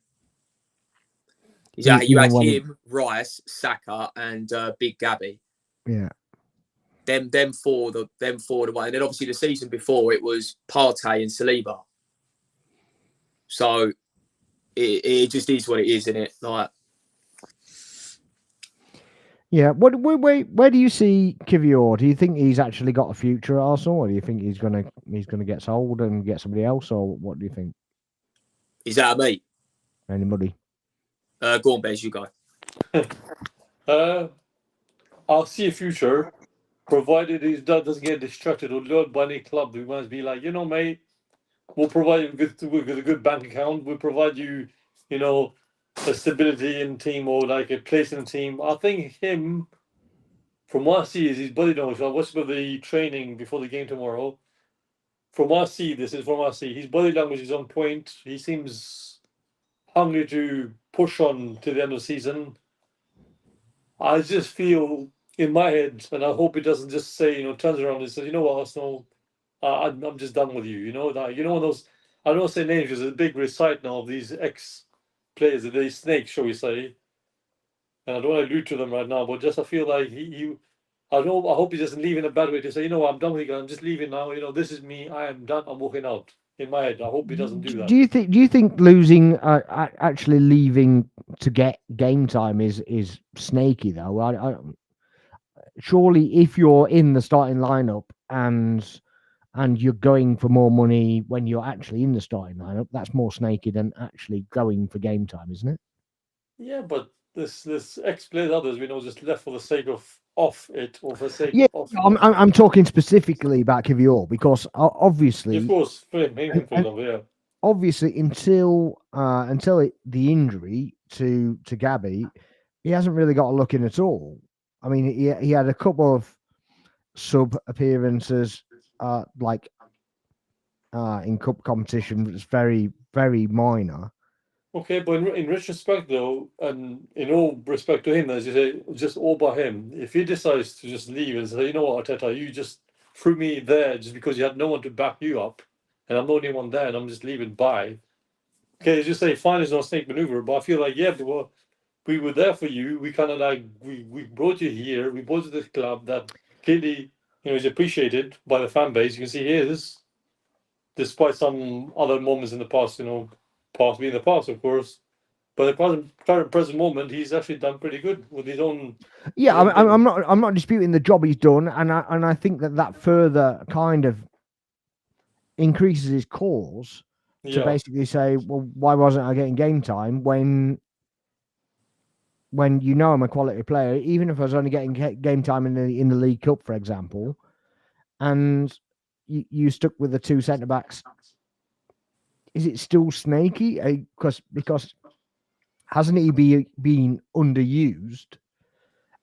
You had him, Rice, Saka, and Big Gabby. Yeah. Them four the one, and then obviously the season before it was Partey and Saliba. So it just is what it is, isn't it? Like. Yeah. Where do you see Kivior? Do you think he's actually got a future at Arsenal, or do you think he's gonna get sold and get somebody else, or what do you think? Is that me? Anybody? Go on, Bez, you go. I'll see a future, provided he doesn't get distracted or lured by any club who must be like, mate, we'll provide you with a good bank account. We'll provide you, a stability in team or like a place in the team. I think him, from what I see, is his body language. I watched the training before the game tomorrow. From what I see, his body language is on point. He seems hungry to push on to the end of the season. I just feel in my head, and I hope he doesn't just say, turns around and says, you know what, Arsenal, I'm just done with you. Those, I don't say names because there's a big recite now of these ex-players, these snakes, shall we say. And I don't want to allude to them right now, but just I feel like I hope he doesn't leave in a bad way to say, I'm done with you guys, I'm just leaving now. This is me, I am done, I'm walking out. In my head, I hope he doesn't do that. Do you think losing, actually leaving to get game time is snaky though? Surely, if you're in the starting lineup and you're going for more money when you're actually in the starting lineup, that's more snaky than actually going for game time, isn't it? Yeah, but this ex-players, others we know, just left for the sake of off it or for the sake of. I'm talking specifically about Kivior because obviously, of course, for example, yeah. Obviously, until the injury to Gabby, he hasn't really got a look in at all. I mean, he had a couple of sub appearances, in cup competition was very, very minor. Okay, but in retrospect, though, and in all respect to him, as you say, just all by him, if he decides to just leave and say, you know what, Arteta, you just threw me there just because you had no one to back you up, and I'm the only one there, and I'm just leaving by. Okay, just say, fine, it's not a snake maneuver, but I feel like, yeah, but we were there for you. We kind of like, we brought you here. We brought you to the club that clearly, is appreciated by the fan base. You can see here, this, despite some other moments in the past, past being the past, of course. But the present moment, he's actually done pretty good with his own. Yeah, I'm not disputing the job he's done, and I think that further kind of increases his cause to basically say, well, why wasn't I getting game time when I'm a quality player, even if I was only getting game time in the League Cup, for example, and you stuck with the two centre backs. Is it still snaky? Because hasn't he been underused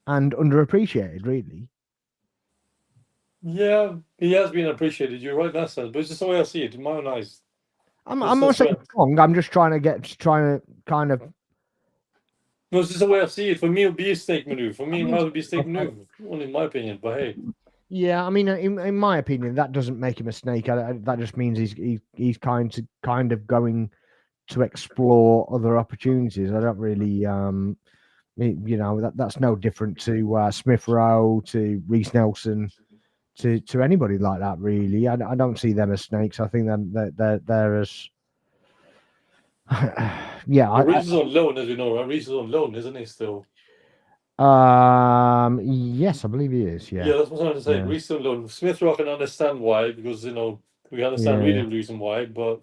and underappreciated, really? Yeah, he has been appreciated. You're right in that sense, but it's just the way I see it in my own eyes. I'm not saying it's wrong. I'm just trying to kind of. No, it's just the way I see it. For me, it would be a snake maneuver. For me, it might be a snake maneuver, only in my opinion. But hey. Yeah, I mean, in my opinion, that doesn't make him a snake. That just means he's kind of going to explore other opportunities. I don't really, that's no different to Smith Rowe, to Reece Nelson, to anybody like that. Really, I don't see them as snakes. I think they're as yeah. Reece is on loan, as we know, right? Reece is on loan, isn't he still? Yes, I believe he is. Yeah. Yeah, that's what I was trying to say. Reece is on loan. Smith Rowe, I can understand why, because we understand really the reason why. But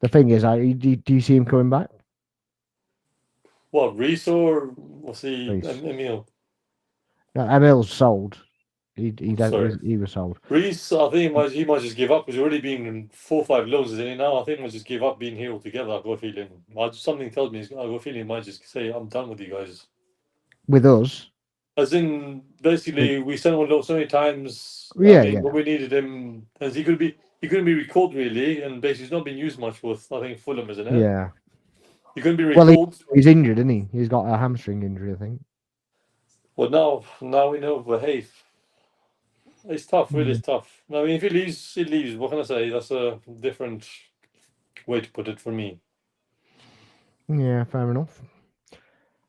the thing is, do you see him coming back? What, Reece or what's he? Emil? No, Emil's sold. He was sold. Reece, I think he might just give up. He's already been in 4 or 5 loans, isn't he now? I think he might just give up being here altogether. I've got a feeling. Something tells me I've got a feeling he might just say, I'm done with you guys. With us? As in, basically, we sent him on loan so many times. Yeah. When we needed him, as he couldn't be recalled really, and basically he's not been used much with, I think, Fulham, isn't it? Yeah. He couldn't be recalled. Well, he's injured, isn't he? He's got a hamstring injury, I think. Well, now we know, but hey, it's tough, really, it's tough. I mean, if he leaves, he leaves. What can I say? That's a different way to put it for me. Yeah, fair enough.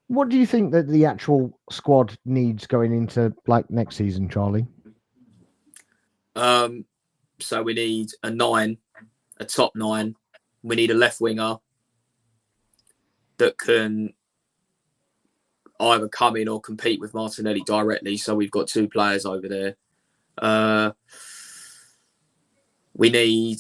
What do you think that the actual squad needs going into next season, Charlie? So we need a 9, a top 9. We need a left winger that can either come in or compete with Martinelli directly. So we've got 2 players over there. We need.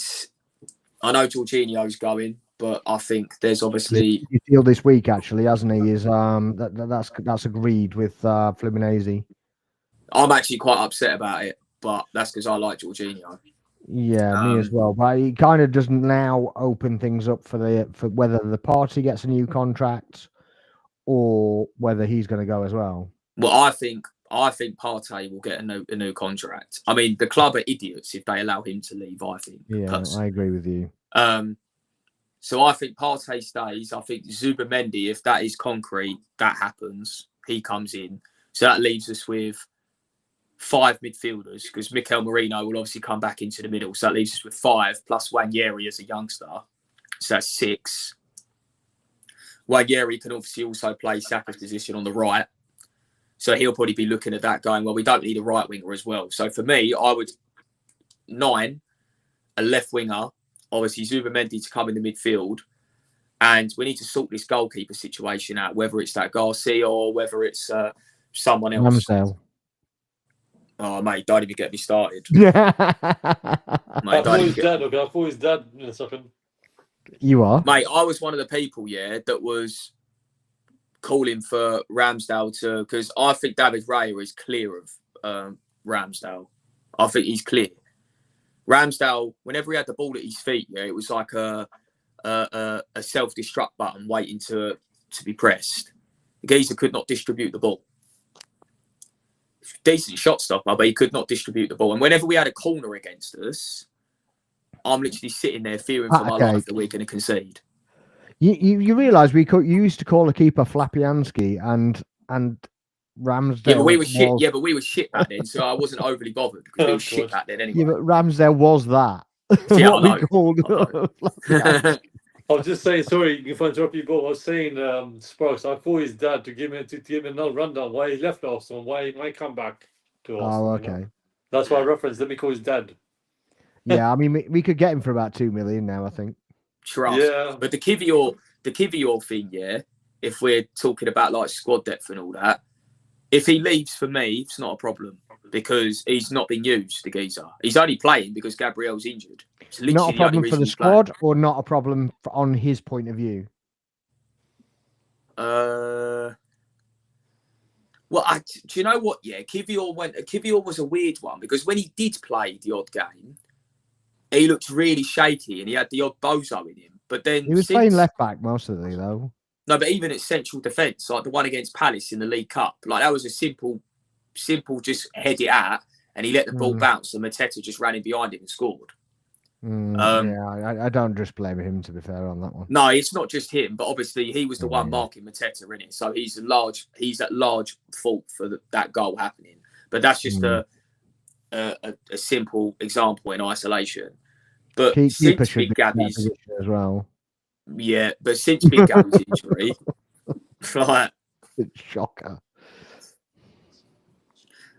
I know Jorginho's going, but I think there's obviously. He deal this week actually, hasn't he? Is that's agreed with Fluminense. I'm actually quite upset about it, but that's because I like Jorginho. Yeah, me as well. But he kind of doesn't now open things up for whether the Partey gets a new contract or whether he's going to go as well. Well, I think Partey will get a new contract. I mean, the club are idiots if they allow him to leave. I think. Yeah, personally. I agree with you. So I think Partey stays. I think Zubimendi, if that is concrete, that happens. He comes in. So that leaves us with 5 midfielders because Mikel Merino will obviously come back into the middle. So that leaves us with 5 plus Wanyeri as a youngster. So that's 6. Wanyeri can obviously also play Saka's position on the right. So he'll probably be looking at that going, well, we don't need a right winger as well. So for me, I would 9, a left winger, obviously Zubimendi to come in the midfield. And we need to sort this goalkeeper situation out, whether it's that Garcia or whether it's someone else. Ramsdale. Oh, mate, don't even get me started. I thought he's dead in a second. You are? Mate, I was one of the people, that was calling for Ramsdale to... Because I think David Raya is clear of Ramsdale. I think he's clear. Ramsdale, whenever he had the ball at his feet, it was like a self-destruct button waiting to be pressed. The geezer could not distribute the ball. Decent shot stopper, but he could not distribute the ball. And whenever we had a corner against us, I'm literally sitting there fearing for my life that we're going to concede. You realise you used to call a keeper Flapianski and Ramsdale. Yeah, but we were shit. Yeah, but we were shit back then, so I wasn't overly bothered because we were shit back then anyway. Yeah, but Ramsdale was that. Yeah, what we called. I was just saying, sorry, if I interrupt you, but I was saying, Sparks, I called his dad to give me another rundown why he left Arsenal, why he might come back to Arsenal. Oh, okay. You know? That's why I referenced. Let me call his dad. Yeah, I mean, we could get him for about 2 million now, I think. Trust. Yeah. But the Kivior thing, yeah, if we're talking about like squad depth and all that, if he leaves for me, it's not a problem because he's not been used, the geezer. He's only playing because Gabriel's injured. It's literally not a problem for the squad or not a problem on his point of view? Well, do you know what? Yeah, Kivior was a weird one because when he did play the odd game, he looked really shaky and he had the odd bozo in him. But then he was playing left back mostly, though. No, but even at central defence, like the one against Palace in the League Cup, like that was a simple, just head it out, and he let the ball bounce, and Mateta just ran in behind him and scored. Yeah, I don't just blame him, to be fair, on that one. No, it's not just him, but obviously he was the one marking Mateta in it, so he's at large fault for that goal happening. But that's just a simple example in isolation. But since Big Gabby's as well. Yeah, but since Big Gabby's injury, like, shocker.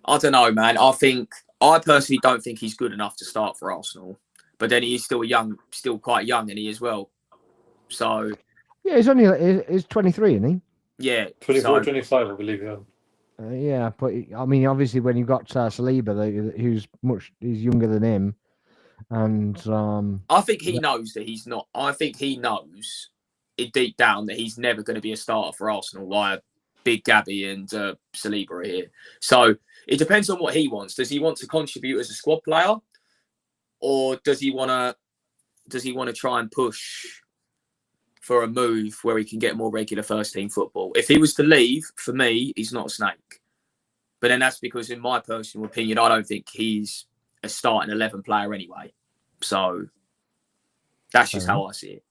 I don't know, man. I personally don't think he's good enough to start for Arsenal. But then he is still quite young, and he as well. So yeah, he's 23, isn't he? Yeah, 24, 25, I believe. Yeah. Yeah, but I mean, obviously, when you've got Saliba, who's younger than him. And I think he knows that he's not. I think he knows it deep down that he's never going to be a starter for Arsenal. While Big Gabby and Saliba are here, so it depends on what he wants. Does he want to contribute as a squad player, or does he want to try and push for a move where he can get more regular first team football? If he was to leave, for me, he's not a snake. But then that's because, in my personal opinion, I don't think he's a starting 11 player anyway. So that's just how I see it.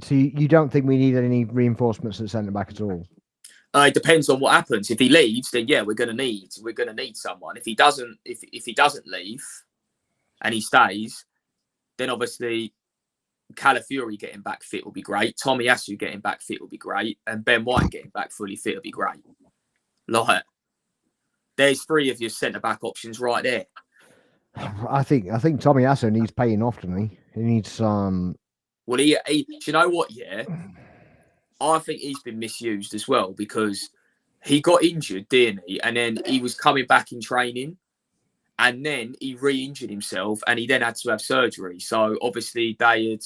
So you don't think we need any reinforcements at centre back at all? It depends on what happens. If he leaves, then yeah, we're gonna need someone. If he doesn't leave and he stays, then obviously Calafiori getting back fit will be great. Tomiyasu getting back fit will be great, and Ben White getting back fully fit will be great. Like, there's 3 of your centre back options right there. I think Tomiyasu needs paying off, doesn't he? He needs Well, he do you know what? Yeah, I think he's been misused as well because he got injured, didn't he? And then he was coming back in training, and then he re-injured himself, and he then had to have surgery. So obviously they had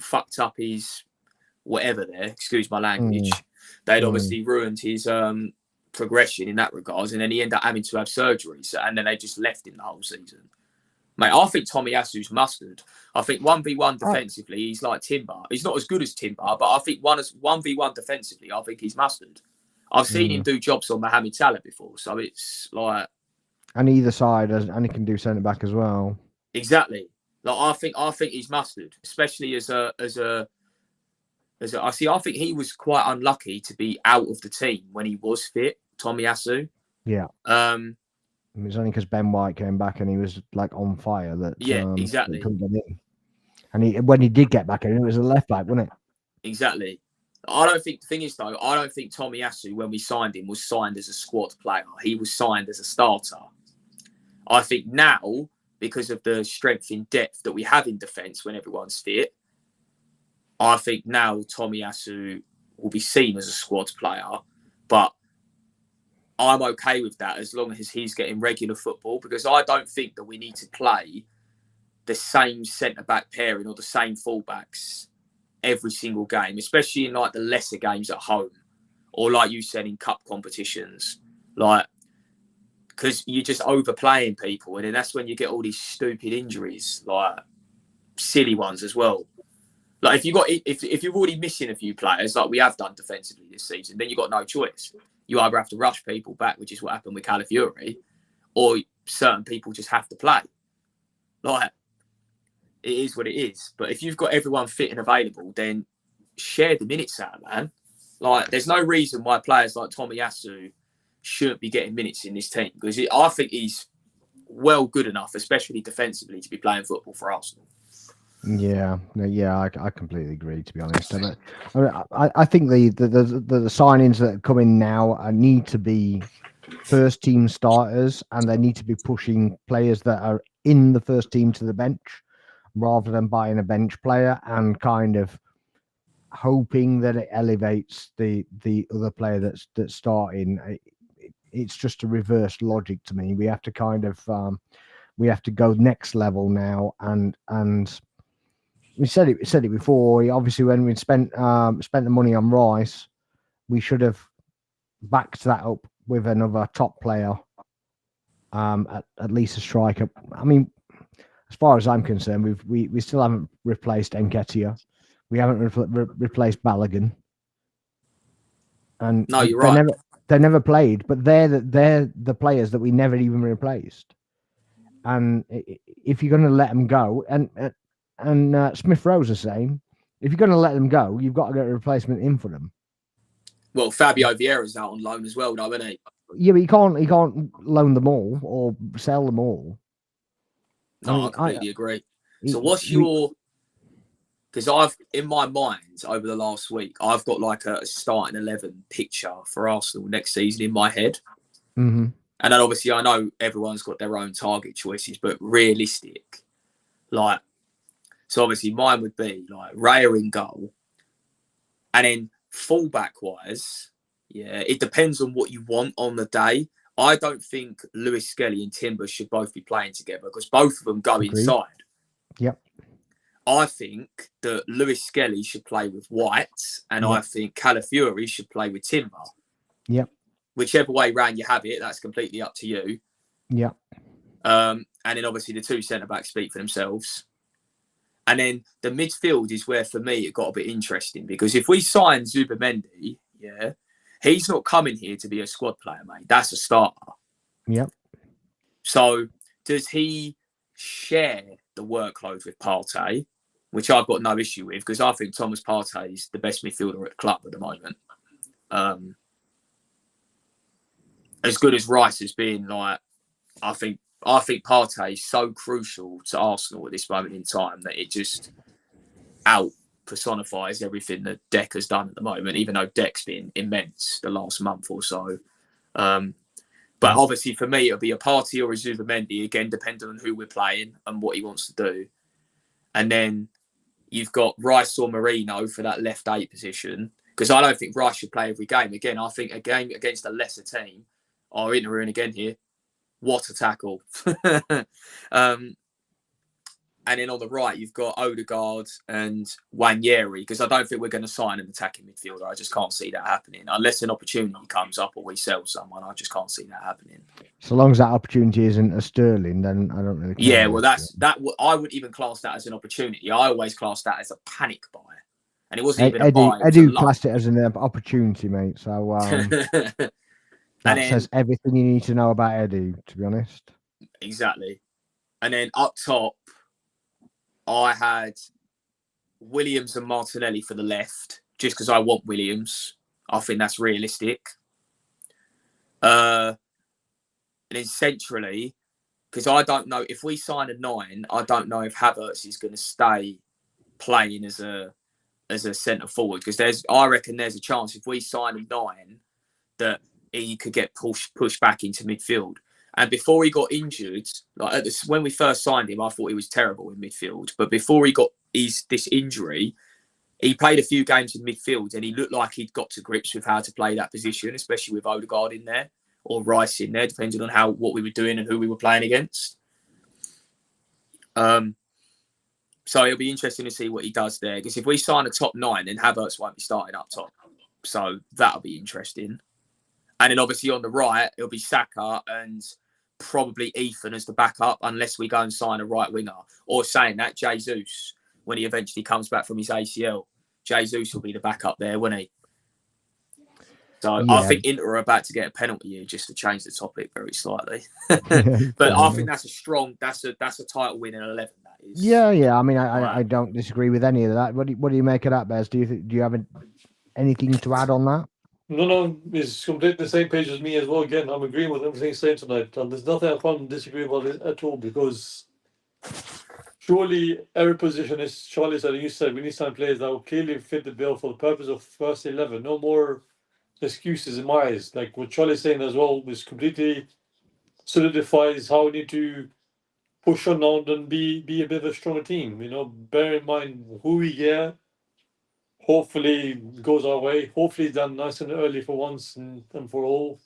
fucked up his whatever there. Excuse my language. They'd obviously ruined his progression in that regard, and then he ended up having to have surgery. So, and then they just left him the whole season. Mate, I think Tomiyasu's mustard. I think 1v1 defensively, he's like Timber. He's not as good as Timber, but I think 1v1 defensively, I think he's mustard. I've seen him do jobs on Mohamed Salah before, so it's like. And either side, and he can do centre back as well. Exactly. Like I think he's mustard, especially as a. I think he was quite unlucky to be out of the team when he was fit, Tomiyasu. Yeah. It was only because Ben White came back and he was like on fire that. Yeah, exactly. That couldn't get in. And when he did get back in, it was a left back, wasn't it? Exactly. The thing is though, I don't think Tomiyasu, when we signed him, was signed as a squad player. He was signed as a starter. I think now, because of the strength in depth that we have in defence when everyone's fit, I think now Tomiyasu will be seen as a squad player, but I'm okay with that as long as he's getting regular football, because I don't think that we need to play the same centre-back pairing or the same fullbacks every single game, especially in like the lesser games at home or like you said in cup competitions, like, because you're just overplaying people, and then that's when you get all these stupid injuries, like silly ones as well. Like if you're already missing a few players, like we have done defensively this season, then you've got no choice. You either have to rush people back, which is what happened with Calafiori, or certain people just have to play. Like, it is what it is. But if you've got everyone fit and available, then share the minutes out, man. Like, there's no reason why players like Tomiyasu shouldn't be getting minutes in this team, because I think he's well good enough, especially defensively, to be playing football for Arsenal. Yeah, I completely agree. To be honest, I think the signings that come in now need to be first team starters, and they need to be pushing players that are in the first team to the bench, rather than buying a bench player and kind of hoping that it elevates the other player that's starting. It's just a reverse logic to me. We have to kind of we have to go next level now, and we said it before. Obviously, when we spent the money on Rice, we should have backed that up with another top player, at least a striker. I mean, as far as I'm concerned, we still haven't replaced Nketiah. We haven't replaced Balogun. And no, you're right. They never played, but they're the players that we never even replaced. And if you're going to let them go, and Smith Rowe's the same, if you're going to let them go, you've got to get a replacement in for them. Well, Fabio Vieira's out on loan as well, though, isn't he? Yeah, but he can't loan them all or sell them all. No, I completely agree. So what's your... Because I've, in my mind, over the last week, I've got like a starting 11 picture for Arsenal next season in my head. Mm-hmm. And then obviously I know everyone's got their own target choices, but realistic. Like, so obviously mine would be like Raya in goal. And then fullback-wise, yeah, it depends on what you want on the day. I don't think Lewis Skelly and Timber should both be playing together, because both of them go inside. Yep. I think that Lewis Skelly should play with White, and I think Calafiori should play with Timber. Yep. Whichever way round you have it, that's completely up to you. Yep. And then obviously the two centre-backs speak for themselves. And then the midfield is where, for me, it got a bit interesting, because if we sign Zubimendi, yeah, he's not coming here to be a squad player, mate. That's a starter. Yep. So does he share the workload with Partey, which I've got no issue with, because I think Thomas Partey is the best midfielder at the club at the moment. As good as Rice has been, like, I think Partey is so crucial to Arsenal at this moment in time that it just out personifies everything that Deck has done at the moment, even though Deck's been immense the last month or so. But obviously for me, it'll be a Partey or a Zubimendi, again, depending on who we're playing and what he wants to do. And then you've got Rice or Marino for that left 8 position, because I don't think Rice should play every game. Again, I think a game against a lesser team, or Inter again here, what a tackle. And then on the right, you've got Odegaard and Wanyeri, because I don't think we're going to sign an attacking midfielder. I just can't see that happening. Unless an opportunity comes up or we sell someone, I just can't see that happening. So long as that opportunity isn't a Sterling, then I don't really care. Yeah, well, I wouldn't even class that as an opportunity. I always class that as a panic buy. And it wasn't even a buy. Eddie classed it as an opportunity, mate. So that says everything you need to know about Eddie, to be honest. Exactly. And then up top, I had Williams and Martinelli for the left, just because I want Williams. I think that's realistic. And then centrally, because I don't know, if we sign a 9, I don't know if Havertz is going to stay playing as a centre forward, because I reckon there's a chance if we sign a 9 that he could get pushed back into midfield. And before he got injured, like when we first signed him, I thought he was terrible in midfield. But before he got this injury, he played a few games in midfield and he looked like he'd got to grips with how to play that position, especially with Odegaard in there or Rice in there, depending on what we were doing and who we were playing against. So it'll be interesting to see what he does there. Because if we sign a top 9, then Havertz won't be starting up top. So that'll be interesting. And then obviously on the right, it'll be Saka and probably Ethan as the backup, unless we go and sign a right winger. Or saying that, Jesus, when he eventually comes back from his ACL, Jesus will be the backup there, won't he? So I Yeah. think Inter are about to get a penalty here, just to change the topic very slightly. Fair But I enough. think that's a strong. That's a title win in 11. That is. Yeah. I mean, Right. I don't disagree with any of that. What do you make of that, Bez? Do you have anything to add on that? No, he's completely the same page as me as well. Again, I'm agreeing with everything he's saying tonight, and there's nothing I can't disagree about it at all, because surely every position, as Charlie said and you said, we need some players that will clearly fit the bill for the purpose of first 11. No more excuses in my eyes. Like what Charlie's saying as well, is completely solidifies how we need to push on and be a bit of a stronger team. Bear in mind who we get. Hopefully it goes our way. Hopefully it's done nice and early for once and for all.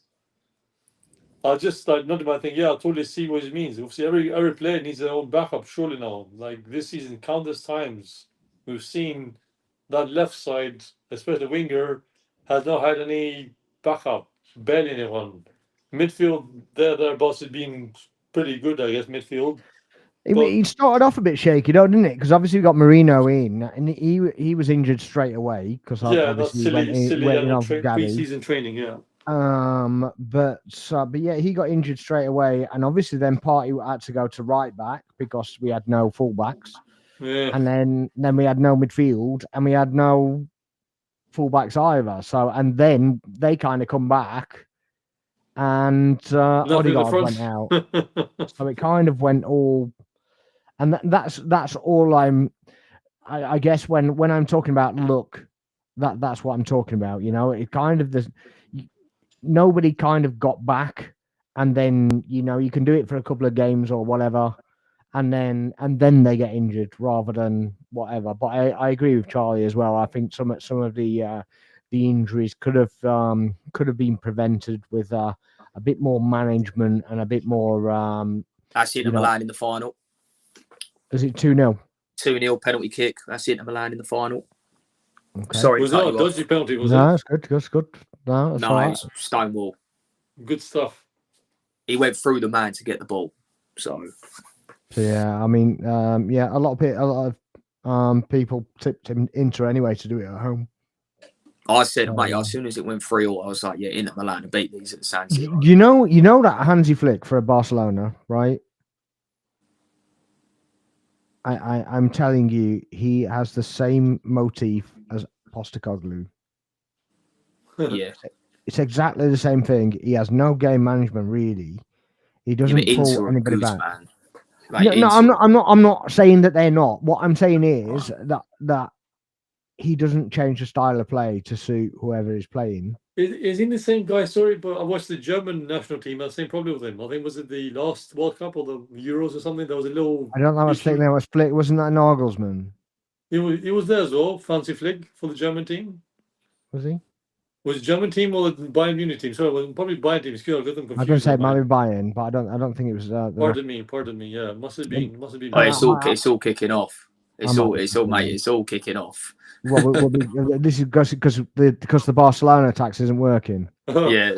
I just not about think, I totally see what it means. Obviously every player needs their own backup, surely now. Like this season, countless times we've seen that left side, especially the winger, has not had any backup, barely anyone. Midfield, thereabouts has been pretty good, I guess, midfield. He started off a bit shaky, though, didn't it? Because obviously we got Marino in, and he was injured straight away because That's obviously silly went in on for Gabby. pre-season training, yeah. But yeah, he got injured straight away, and obviously then Partey had to go to right back because we had no fullbacks, and then we had no midfield, and we had no fullbacks either. So, and then they kind of come back, and Odegaard went out, so it kind of went all. And that's all I guess when I'm talking about luck, that's what I'm talking about. It kind of nobody kind of got back, and then you can do it for a couple of games or whatever, and then they get injured rather than whatever. But I agree with Charlie as well. I think some of the injuries could have been prevented with a bit more management and a bit more. That's Inter Milan in the final. Is it 2-0? 2-0 penalty kick. That's Inter Milan in the final. Okay. Sorry, was that a dodgy penalty? Was it? No, it's good. That's good. No, it was Stonewall. Good stuff. He went through the man to get the ball. So yeah, I mean, a lot of people tipped him Inter anyway to do it at home. I said, mate, as soon as it went 3-0, I was like, yeah, Inter Milan to beat these at the San Siro. You know that Hansi Flick for Barcelona, right? I'm telling you, he has the same motif as Postecoglou. Yeah, it's exactly the same thing. He has no game management really. He doesn't pull anybody back. Man. Like, no, I'm not saying that they're not. What I'm saying is that he doesn't change the style of play to suit whoever is playing. Is he the same guy? Sorry, but I watched the German national team. I had the same problem with him. I think was it the last World Cup or the Euros or something? There was a little. I don't know. I was thinking there was Flick. Wasn't that Nagelsmann? He was there as well. Fancy Flick for the German team. Was he? Was it German team or the Bayern Munich team? Sorry, well, probably Bayern team. Excuse me, I got them confused. I was going to say it might be Bayern, but I don't think it was. Pardon me. Yeah, must have been. Oh, it's all kicking off. It's all kicking off. Well, this is because the Barcelona tax isn't working. Yeah,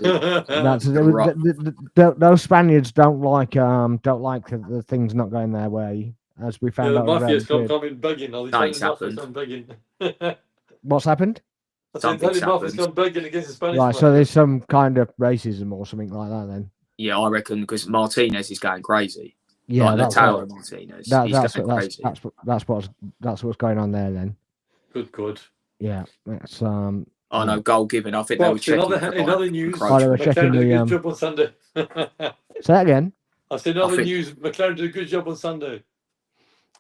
those Spaniards don't like the things not going their way, as we found out. The mafia's coming begging. Nice happened. What's happened? The Italian mafia's come begging against the Spanish. Right, so there's some kind of racism or something like that then. Yeah, I reckon because Martinez is going crazy. Yeah, like Lautaro Martinez. That's what's going on there then. Good. Yeah, that's Oh no, goal given. I think they were checking. Another news. They were checking McLaren did a good job on Sunday. Say that again. I said another news. McLaren did a good job on Sunday.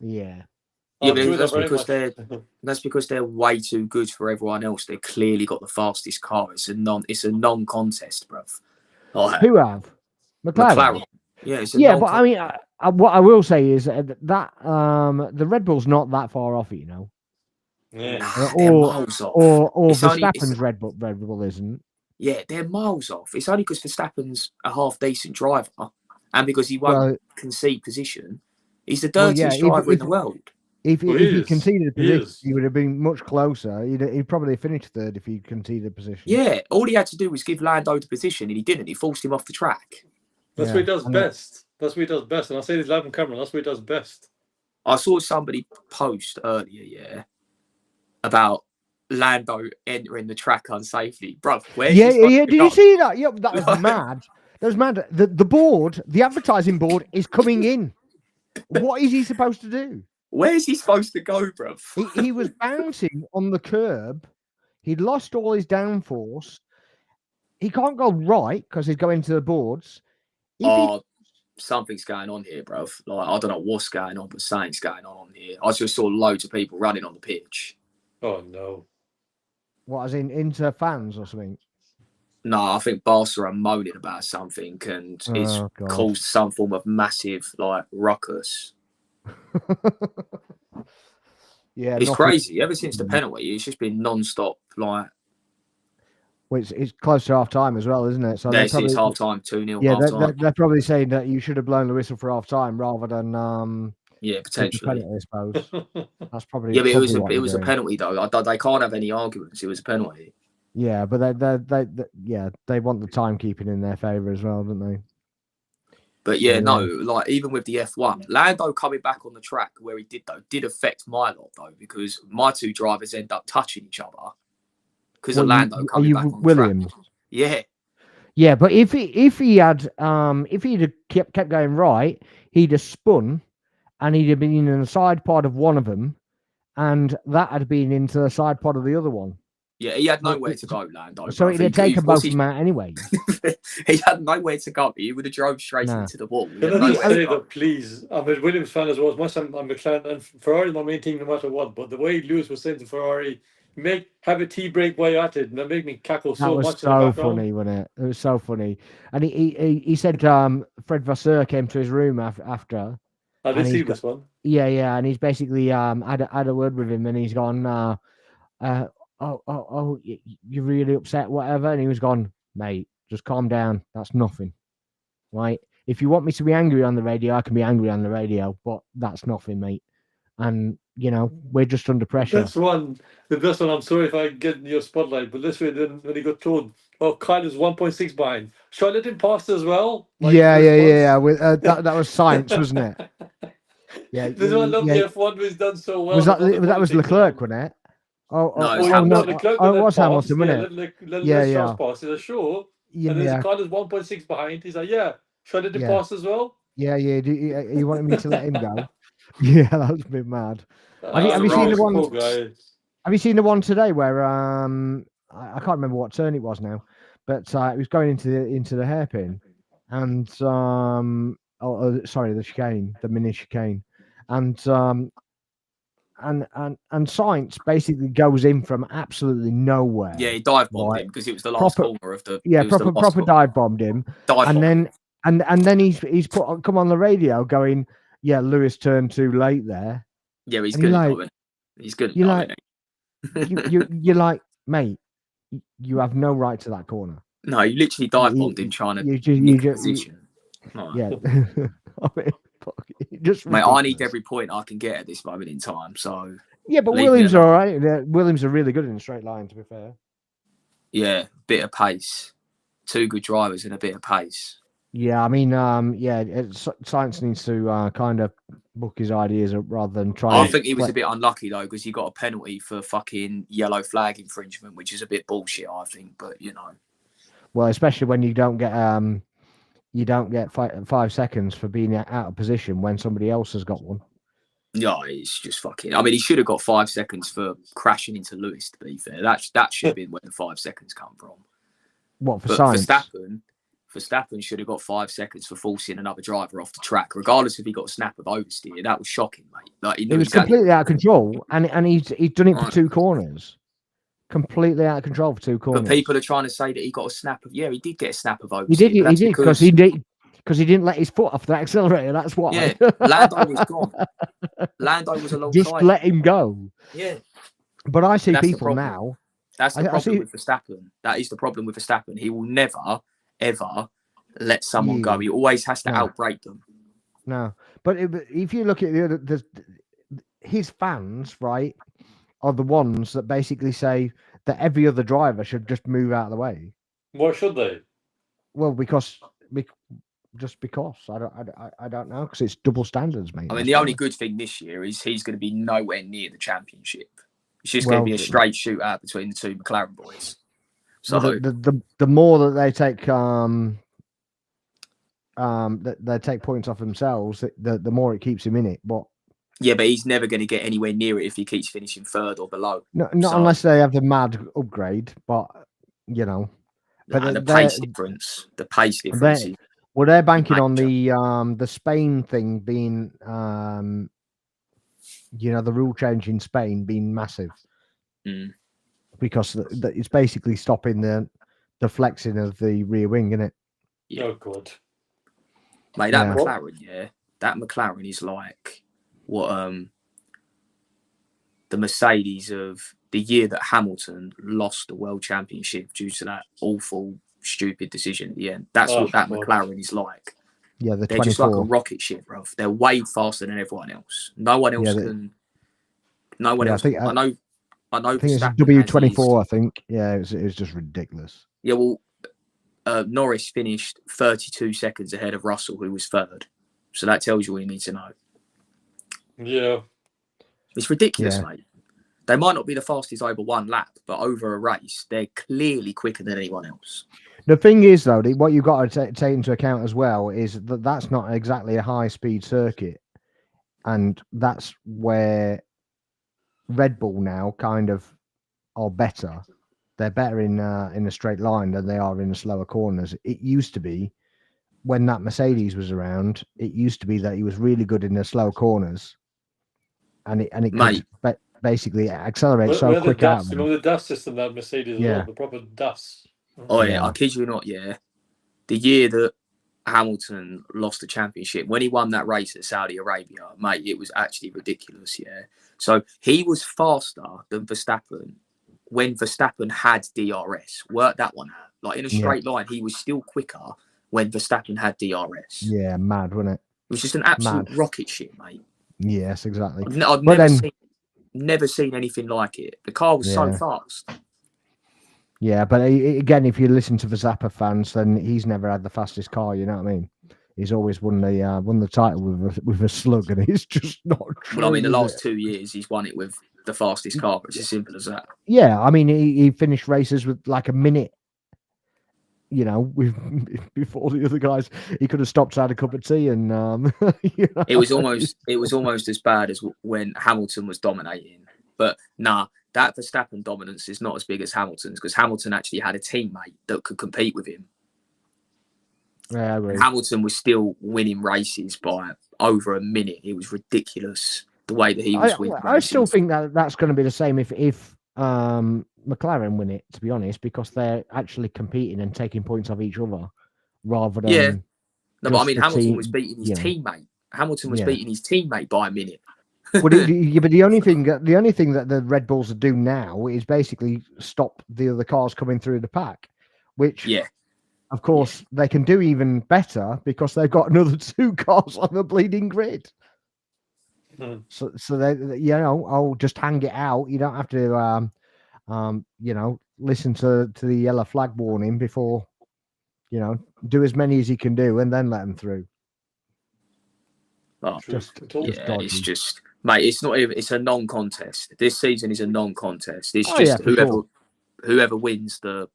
Yeah. Yeah, but that's because they're way too good for everyone else. They clearly got the fastest car. It's a non-contest, bruv. Who have? McLaren. Yeah, but I mean, what I will say is that the Red Bull's not that far off it, you know. Yeah. Or Verstappen's Red Bull isn't. Yeah, they're miles off. It's only because Verstappen's a half decent driver, and because he won't concede position. He's the dirtiest driver in the world. If he conceded a position, he would have been much closer. He'd probably finished third if he conceded a position. Yeah, all he had to do was give Lando the position, and he didn't. He forced him off the track. That's what he does best. That's what he does best. And I say this live on camera. That's what he does best. I saw somebody post earlier, about Lando entering the track unsafely, bruv. Where's Yeah, he yeah. supposed to Did you go? see that? Yeah, that was mad. That was mad. The board, the advertising board, is coming in. What is he supposed to do? Where's he supposed to go, bruv? He was bouncing on the curb. He'd lost all his downforce. He can't go right because he's going to the boards. Something's going on here, bruv. Like, I don't know what's going on, but something's going on here. I just saw loads of people running on the pitch. Oh no! What, as in into fans or something? No, I think Barca are moaning about something, and it's caused some form of massive ruckus. Yeah, it's crazy. Ever since the penalty, it's just been non-stop. Well, it's close to half time as well, isn't it? So it's half time, 2-0. Yeah, they're probably saying that you should have blown the whistle for half time rather than potentially. Penalty, I suppose. That's probably but it was a penalty though. They can't have any arguments. It was a penalty. Yeah, but they want the timekeeping in their favour as well, don't they? But even with the F1, Lando coming back on the track where he did affect my lot though, because my two drivers end up touching each other because of Lando coming back on Williams? The track. Yeah. Yeah, but if he'd have kept going right, he'd have spun, and he'd have been in the side pod of one of them, and that had been into the side pod of the other one. Yeah, he had nowhere to go, Lando. So he'd have taken both of them out anyway. He had nowhere to go. He would have drove straight into the wall. Can I just say that, please? I'm a Williams fan as well. As much as I'm McLaren, and Ferrari's my main team no matter what. But the way Lewis was saying to Ferrari, have a tea break while you're at it, and that made me cackle so much. That was so funny, wasn't it? It was so funny. And he said Fred Vasseur came to his room after. I did see this one. Yeah, and he's basically had a word with him, and he's gone, you're really upset, whatever. And he was gone, mate, just calm down. That's nothing, right? If you want me to be angry on the radio, I can be angry on the radio, but that's nothing, mate. And we're just under pressure. The best one. I'm sorry if I get in your spotlight, but this way, then when he got told, Kyle is 1.6 behind, should I let him pass as well? Yeah. With that was science, wasn't it? Yeah. This one, the F1 was done so well. That was Leclerc, wasn't it? No, it was Hamilton, wasn't it? Yeah. Pass is sure. Yeah, and there's Kyle is 1.6 behind. He's like, should I let him pass as well? Yeah. You wanted me to let him go? Yeah, that was a bit mad. Have you seen the one? Have you seen the one today where I can't remember what turn it was now, but it was going into the hairpin, and the chicane, the mini chicane, and Sainz basically goes in from absolutely nowhere. Yeah, he dive bombed him because it was the last corner of the. Yeah, proper dive bombed him. Then he's come on the radio going, yeah, Lewis turned too late there. Yeah, he's good at diving. He's good at diving. You're like, mate, you have no right to that corner. No, you literally dive bombed him trying to position. Yeah. Mate, I need every point I can get at this moment in time. So yeah, but Williams are all right. Williams are really good in a straight line, to be fair. Yeah, bit of pace. Two good drivers and a bit of pace. Yeah, I mean, Sainz needs to kind of book his ideas up rather than try. I think he was a bit unlucky though because he got a penalty for fucking yellow flag infringement, which is a bit bullshit, I think. But well, especially when you don't get 5 seconds for being out of position when somebody else has got one. Yeah, it's just fucking. I mean, he should have got 5 seconds for crashing into Lewis. To be fair, that should have been where the 5 seconds come from. What for Sainz? Verstappen should have got 5 seconds for forcing another driver off the track, regardless if he got a snap of oversteer. That was shocking, mate. Like, it was completely out of control, and he's done it for 2 corners. Completely out of control for 2 corners. But people are trying to say that he got a snap of. Yeah, he did get a snap of oversteer. He did because he didn't let his foot off the accelerator. That's why. Yeah, Lando was gone. Lando was alongside. Just let him go. Yeah. But I see people now. That's the problem with Verstappen. That is the problem with Verstappen. He will never, ever let someone go. He always has to outbrake them. No, but if you look at his fans, right, are the ones that basically say that every other driver should just move out of the way. Why should they? Well, because I don't know, because it's double standards, mate. I mean, the only good thing this year is he's going to be nowhere near the championship. It's just going to be a straight shootout between the two McLaren boys. So the more that they take they take points off themselves, the more it keeps him in it. But yeah, but he's never going to get anywhere near it if he keeps finishing third or below. Not unless they have the mad upgrade, but But the pace difference. The pace difference. They're banking on the Spain thing being, the rule change in Spain being massive, because it's basically stopping the flexing of the rear wing, isn't it? Yeah. Oh God, mate, that McLaren, that McLaren is like what the Mercedes of the year that Hamilton lost the World Championship due to that awful, stupid decision at the end. That's what that McLaren is like. Yeah, they're just like a rocket ship, bro. They're way faster than everyone else. No one else can. No one else. I know. I think it's W24. I think. Yeah, it was just ridiculous. Yeah, well, Norris finished 32 seconds ahead of Russell, who was third. So that tells you all you need to know. Yeah. It's ridiculous, mate. They might not be the fastest over one lap, but over a race, they're clearly quicker than anyone else. The thing is, though, what you've got to take into account as well is that that's not exactly a high-speed circuit. And that's where Red Bull now kind of are better. They're better in a straight line than they are in the slower corners. It used to be, when that Mercedes was around, it used to be that he was really good in the slow corners. And it could basically accelerate so quick out of them. The DAS system that Mercedes as well, the proper DAS. Oh yeah, I kid you not, yeah. The year that Hamilton lost the championship, when he won that race at Saudi Arabia, mate, it was actually ridiculous, yeah. So he was faster than Verstappen when Verstappen had DRS. Work that one out. Like in a straight line, he was still quicker when Verstappen had DRS. Yeah, mad, wasn't it? It was just an absolute rocket ship, mate. Yes, exactly. I've never seen anything like it. The car was so fast. Yeah, but again, if you listen to the Zappa fans, then he's never had the fastest car. You know what I mean? He's always won the title with a slug, and it's just not true. Well, I mean, the last 2 years, he's won it with the fastest car. It's as simple as that. Yeah, I mean, he finished races with like a minute. Before the other guys, he could have stopped, had a cup of tea, and it was almost as bad as when Hamilton was dominating. But that Verstappen dominance is not as big as Hamilton's, because Hamilton actually had a teammate that could compete with him. Yeah, I agree. Hamilton was still winning races by over a minute. It was ridiculous the way that he was winning. I still think that's going to be the same if McLaren win it, to be honest, because they're actually competing and taking points off each other rather than but I mean, Hamilton was beating his teammate. Hamilton was beating his teammate by a minute. But the only thing that the Red Bulls do now is basically stop the other cars coming through the pack, which of course they can do even better because they've got another 2 cars on the bleeding grid. So they I'll just hang it out. You don't have to listen to the yellow flag warning before, do as many as you can do and then let them through. Oh, it's just, mate, it's not even, it's a non-contest. This season is a non-contest. It's just whoever wins the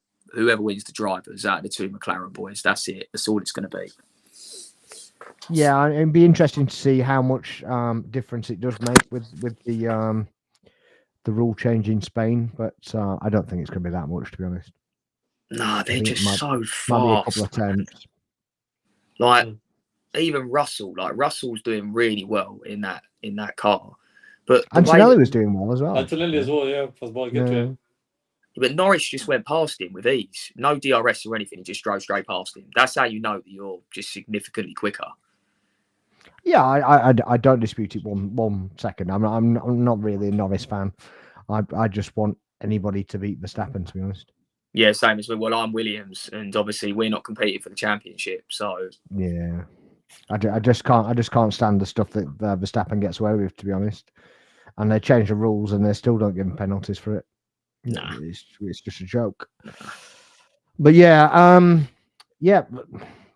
drivers out of the 2 McLaren boys. That's it. That's all it's going to be. Yeah, it'd be interesting to see how much difference it does make with the rule change in Spain, but I don't think it's going to be that much, to be honest. No, they're just so fast. Might be a couple of attempts. Like even Russell's doing really well in that car, but Antonelli was doing well as well. Antonelli as well, yeah. I was about to get to him. But Norris just went past him with ease. No DRS or anything. He just drove straight past him. That's how you know that you're just significantly quicker. Yeah, I don't dispute it one second. I'm not really a Norris fan. I just want anybody to beat Verstappen, to be honest. Yeah, same as me. Well, I'm Williams, and obviously we're not competing for the championship, so yeah, I just can't stand the stuff that Verstappen gets away with, to be honest. And they change the rules, and they still don't give him penalties for it. Nah, it's just a joke. But yeah,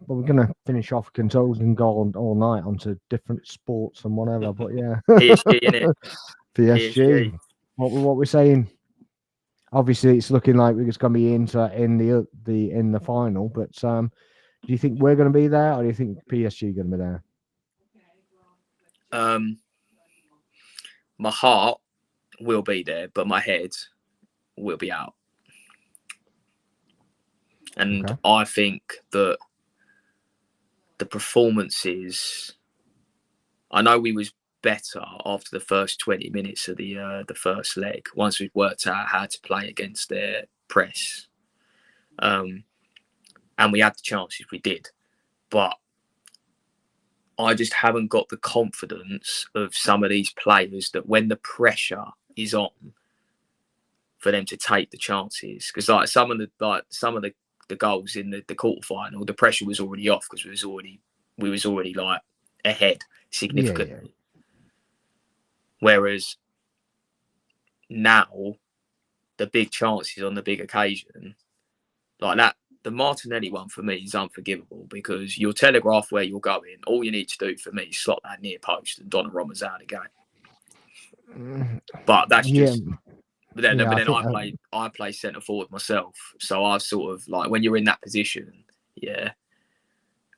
but we're gonna finish off controls and go on all night onto different sports and whatever. But yeah, PSG, innit? PSG. what we're saying. Obviously, it's looking like it's going to be in the final. But do you think we're going to be there, or do you think PSG going to be there? My heart will be there, but my head will be out. And Okay. I think that the performances, I know we was better after the first 20 minutes of the first leg, once we'd worked out how to play against their press. And we had the chances, we did. But I just haven't got the confidence of some of these players that when the pressure is on, for them to take the chances. Because like some of the goals in the quarterfinal, the pressure was already off because we was already like ahead significantly. Yeah. Whereas now, the big chances on the big occasion, like that, the Martinelli one for me is unforgivable because you'll telegraph where you're going. All you need to do for me is slot that near post and Donnarumma's out of the game. But that's just. But then I play centre forward myself, so I sort of like when you're in that position, yeah.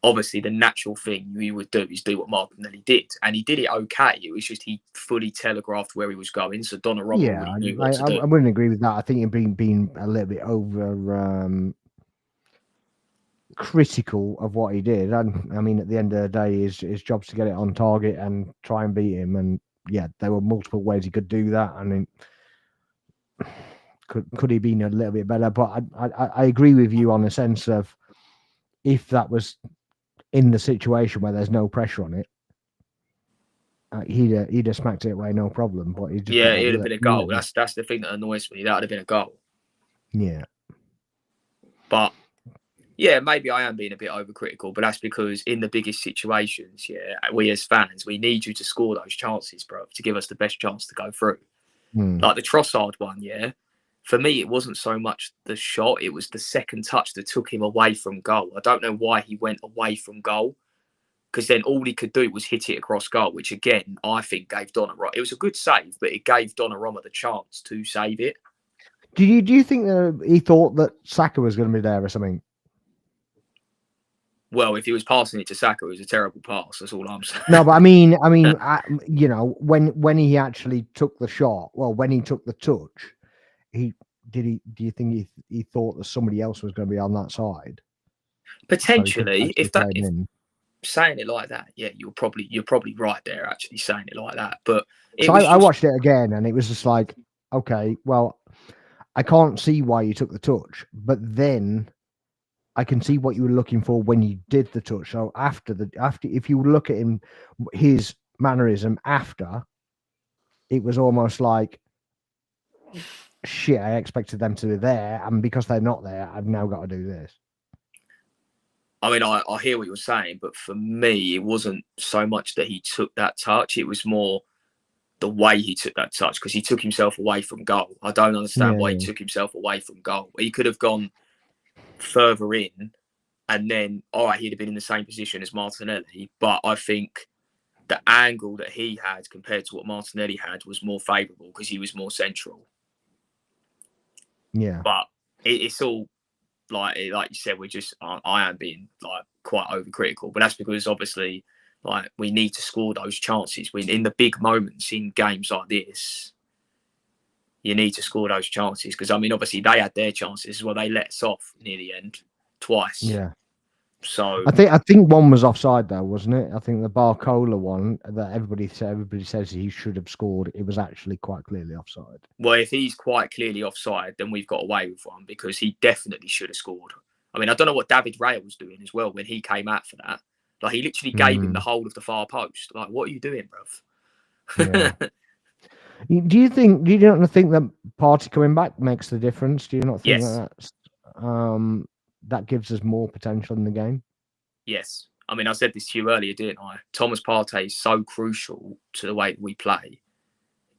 Obviously, the natural thing you would do is do what Martinelli did, and he did it okay. It was just he fully telegraphed where he was going, so Donnarumma already knew what to do. I wouldn't agree with that. I think you're being a little bit over critical of what he did. And I mean, at the end of the day, his job's to get it on target and try and beat him. And yeah, there were multiple ways he could do that. I mean, could he been a little bit better? But I agree with you on the sense of if that was in the situation where there's no pressure on it, he'd have smacked it away no problem. But he just it'd have been a goal. That's the thing that annoys me. That would have been a goal. Yeah, but yeah, maybe I am being a bit overcritical, but that's because in the biggest situations, yeah, we as fans, we need you to score those chances, bro, to give us the best chance to go through. Like the Trossard one, yeah. For me, it wasn't so much the shot; it was the second touch that took him away from goal. I don't know why he went away from goal, because then all he could do was hit it across goal, which again I think gave Donnarumma. It was a good save, but it gave Donnarumma the chance to save it. Do you think he thought that Saka was going to be there or something? Well, if he was passing it to Saka, it was a terrible pass. That's all I'm saying. No, but I mean, you know, when he actually took the shot, well, when he took the touch, do you think he thought that somebody else was going to be on that side? Potentially, if saying it like that, yeah, you're probably right there actually saying it like that. But I watched it again and it was just like, okay, well, I can't see why you took the touch, but then I can see what you were looking for when you did the touch. So after if you look at him, his mannerism after, it was almost like, shit, I expected them to be there, and because they're not there, I've now got to do this. I mean, I hear what you're saying, but for me, it wasn't so much that he took that touch. It was more the way he took that touch, because he took himself away from goal. I don't understand why he took himself away from goal. He could have gone further in and then, all right, he'd have been in the same position as Martinelli. But I think the angle that he had compared to what Martinelli had was more favourable because he was more central. Yeah. But it's all like you said, I am being like quite overcritical, but that's because obviously like we need to score those chances. In the big moments in games like this, you need to score those chances because I mean obviously they had their chances as well. They let us off near the end twice. Yeah. So I think one was offside though, wasn't it? I think the Barcola one that everybody says he should have scored. It was actually quite clearly offside. Well, if he's quite clearly offside, then we've got away with one because he definitely should have scored. I mean, I don't know what David Raya was doing as well when he came out for that. Like he literally gave him the whole of the far post. Like, what are you doing, bruv? Yeah. Do you not think that Partey coming back makes the difference? Do you not think that gives us more potential in the game? Yes. I mean, I said this to you earlier, didn't I? Thomas Partey is so crucial to the way that we play.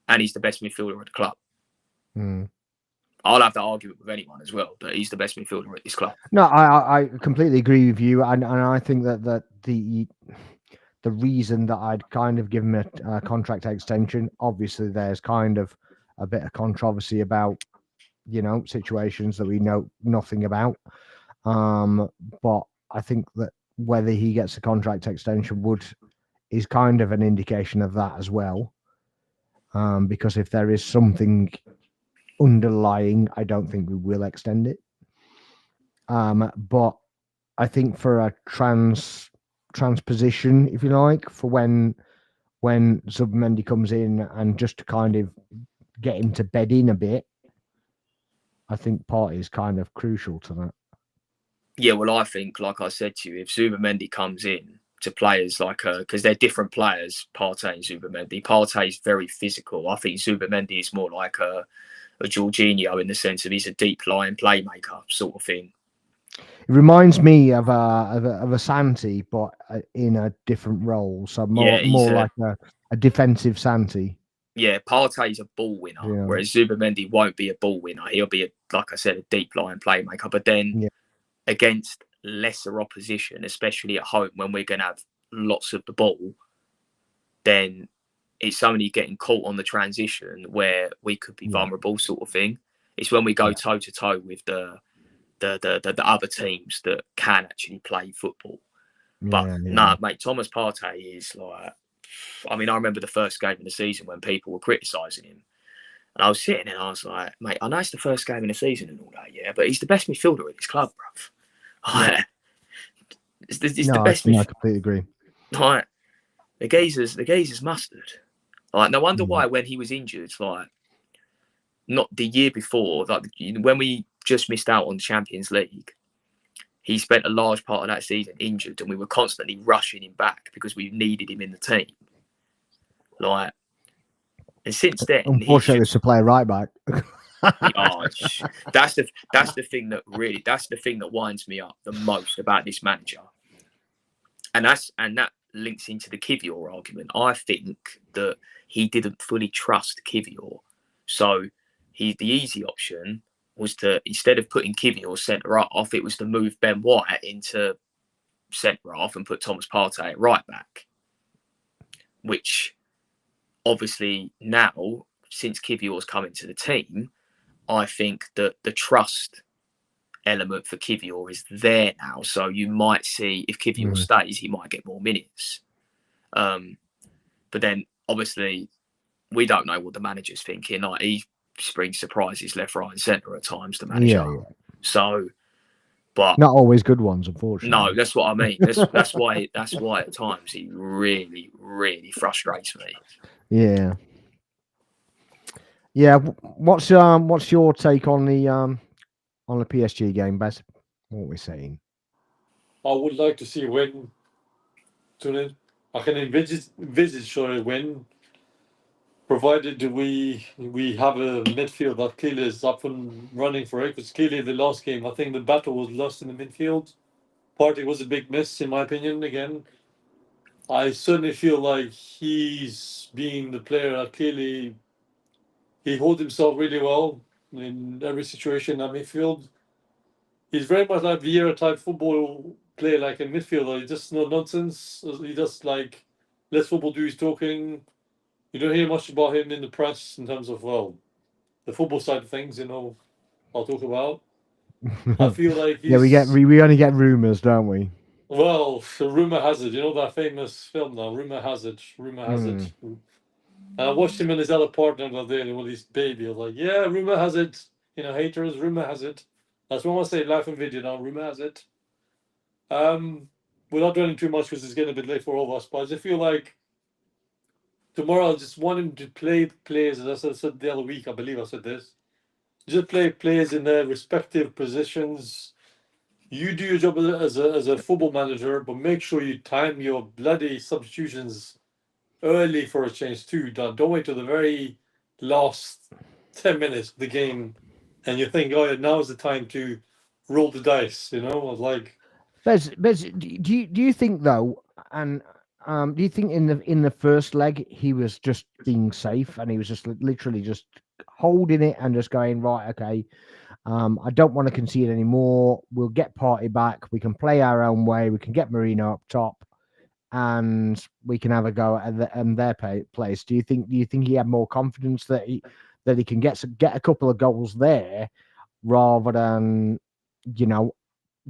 And he's the best midfielder at the club. I'll have that argument with anyone as well, but he's the best midfielder at this club. No, I completely agree with you. And I think that the reason that I'd kind of give him a contract extension, obviously there's kind of a bit of controversy about, situations that we know nothing about. But I think that whether he gets a contract extension is kind of an indication of that as well. Because if there is something underlying, I don't think we will extend it. But I think for a transposition, if you like, for when Zubimendi comes in and just to kind of get him to bed in a bit, I think Partey is kind of crucial to that. Yeah, well, I think, like I said to you, if Zubimendi comes in to players like because they're different players, Partey and Zubimendi. Partey is very physical. I think Zubimendi is more like a Jorginho in the sense of he's a deep lying playmaker sort of thing. It reminds me of a Santi, but in a different role. So more like a defensive Santi. Yeah, Partey's a ball winner, whereas Zubimendi won't be a ball winner. He'll be, like I said, a deep lying playmaker. But then against lesser opposition, especially at home when we're going to have lots of the ball, then it's only getting caught on the transition where we could be vulnerable, sort of thing. It's when we go toe to toe with the other teams that can actually play football. But no, mate, Thomas Partey is like, I mean, I remember the first game of the season when people were criticising him. And I was sitting there and I was like, mate, I know it's the first game of the season and all that, but he's the best midfielder at this club, bruv. Like, it's the best midfielder. I completely agree. Like, the geezer's mustard. Like, no wonder why when he was injured, like, not the year before, like when we just missed out on the Champions League, he spent a large part of that season injured and we were constantly rushing him back because we needed him in the team. Like, and since then, unfortunately, it's to play right back. That's the thing that winds me up the most about this manager, and that links into the Kivior argument. I think that he didn't fully trust Kivior, so the easy option was to, instead of putting Kivior centre half, it was to move Ben White into centre half and put Thomas Partey at right back, which obviously now, since Kivior's come into the team, I think that the trust element for Kivior is there now. So you might see, if Kivior stays, he might get more minutes. But then, obviously, we don't know what the manager's thinking. Like, he springs surprises left, right and centre at times, the manager. Yeah. So, but not always good ones, unfortunately. No, that's what I mean. That's why at times he really, really frustrates me. Yeah. Yeah. What's your take on the PSG game, Baz? What are we saying? I would like to see a win. I can envisage a win, provided we have a midfield that clearly is up and running for it. Because clearly the last game, I think the battle was lost in the midfield. Partey was a big miss, in my opinion. Again, I certainly feel like he's being the player that clearly he holds himself really well in every situation at midfield. He's very much like Vieira type football player, like in midfielder. He just no nonsense. He just like lets football do his talking. You don't hear much about him in the press in terms of the football side of things. I'll talk about. I feel like he's... we only get rumors, don't we? Well, rumor has it. You know that famous film now, Rumor Has It. And I watched him and his other partner the other day with his baby. I was like, yeah, rumor has it. Haters, rumor has it. That's what I want to say live in video now. Rumor has it. Without dwelling too much because it's getting a bit late for all of us, but I just feel like tomorrow I just want him to play players, as I said the other week, I believe I said this. Just play players in their respective positions. You do your job as a football manager, but make sure you time your bloody substitutions early for a change too. Don't wait till the very last 10 minutes of the game and you think, oh, yeah, now is the time to roll the dice. Like. Bez, do you think though, and do you think in the first leg he was just being safe and he was just literally just holding it and just going, right, okay, I don't want to concede anymore. We'll get Partey back. We can play our own way. We can get Marino up top, and we can have a go at their place. Do you think he had more confidence that that he can get a couple of goals there rather than, you know,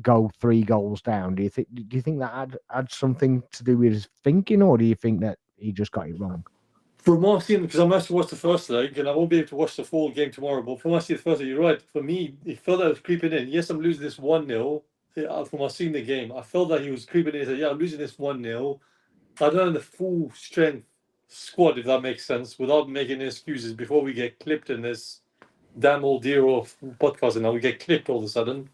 go 3 goals down. Do you think that had something to do with his thinking, or do you think that he just got it wrong? From what I've seen, because I'm actually watched the first leg, and I won't be able to watch the full game tomorrow, but from what I see the first leg, you're right. For me, it felt that it was creeping in. Yes, I'm losing this 1-0. From what I've seen the game, I felt that he was creeping in. He said, yeah, I'm losing this 1-0. I don't have the full strength squad, if that makes sense, without making excuses before we get clipped in this damn old dear of podcast, and now we get clipped all of a sudden.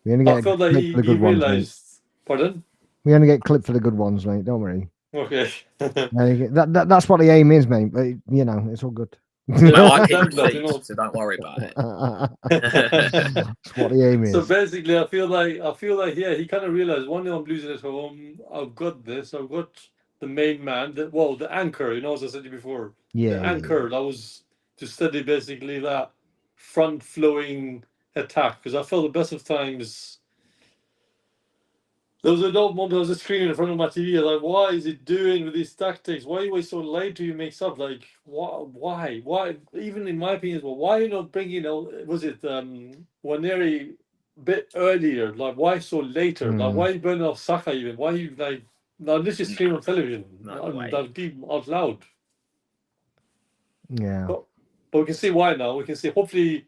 We only I get felt that clipped for the he good ones, mate. realised. Pardon? We only get clipped for the good ones, mate. Don't worry. Okay. That's what the aim is, mate. But you know, it's all good. Mate, I keep Exactly, you know. receipts, so don't worry about it. That's what the aim is. So basically, I feel like yeah, he kind of realized 1-0 I'm losing at home. I've got this. I've got the main man, the anchor. You know, as I said to you before, Yeah, the anchor that was to study basically that front flowing attack. Because I felt the best of times. There was a moment I was just screaming in front of my TV, like, why is he doing with these tactics? Why are you so late to you mix up? Like, why? Even in my opinion, well, why are you not bringing, was it Waneri a bit earlier? Like, why so later? Like, why are you burning off Saka even? Why are you, like, now this is screaming on television. That deep out loud. Yeah. But we can see why now. We can see, hopefully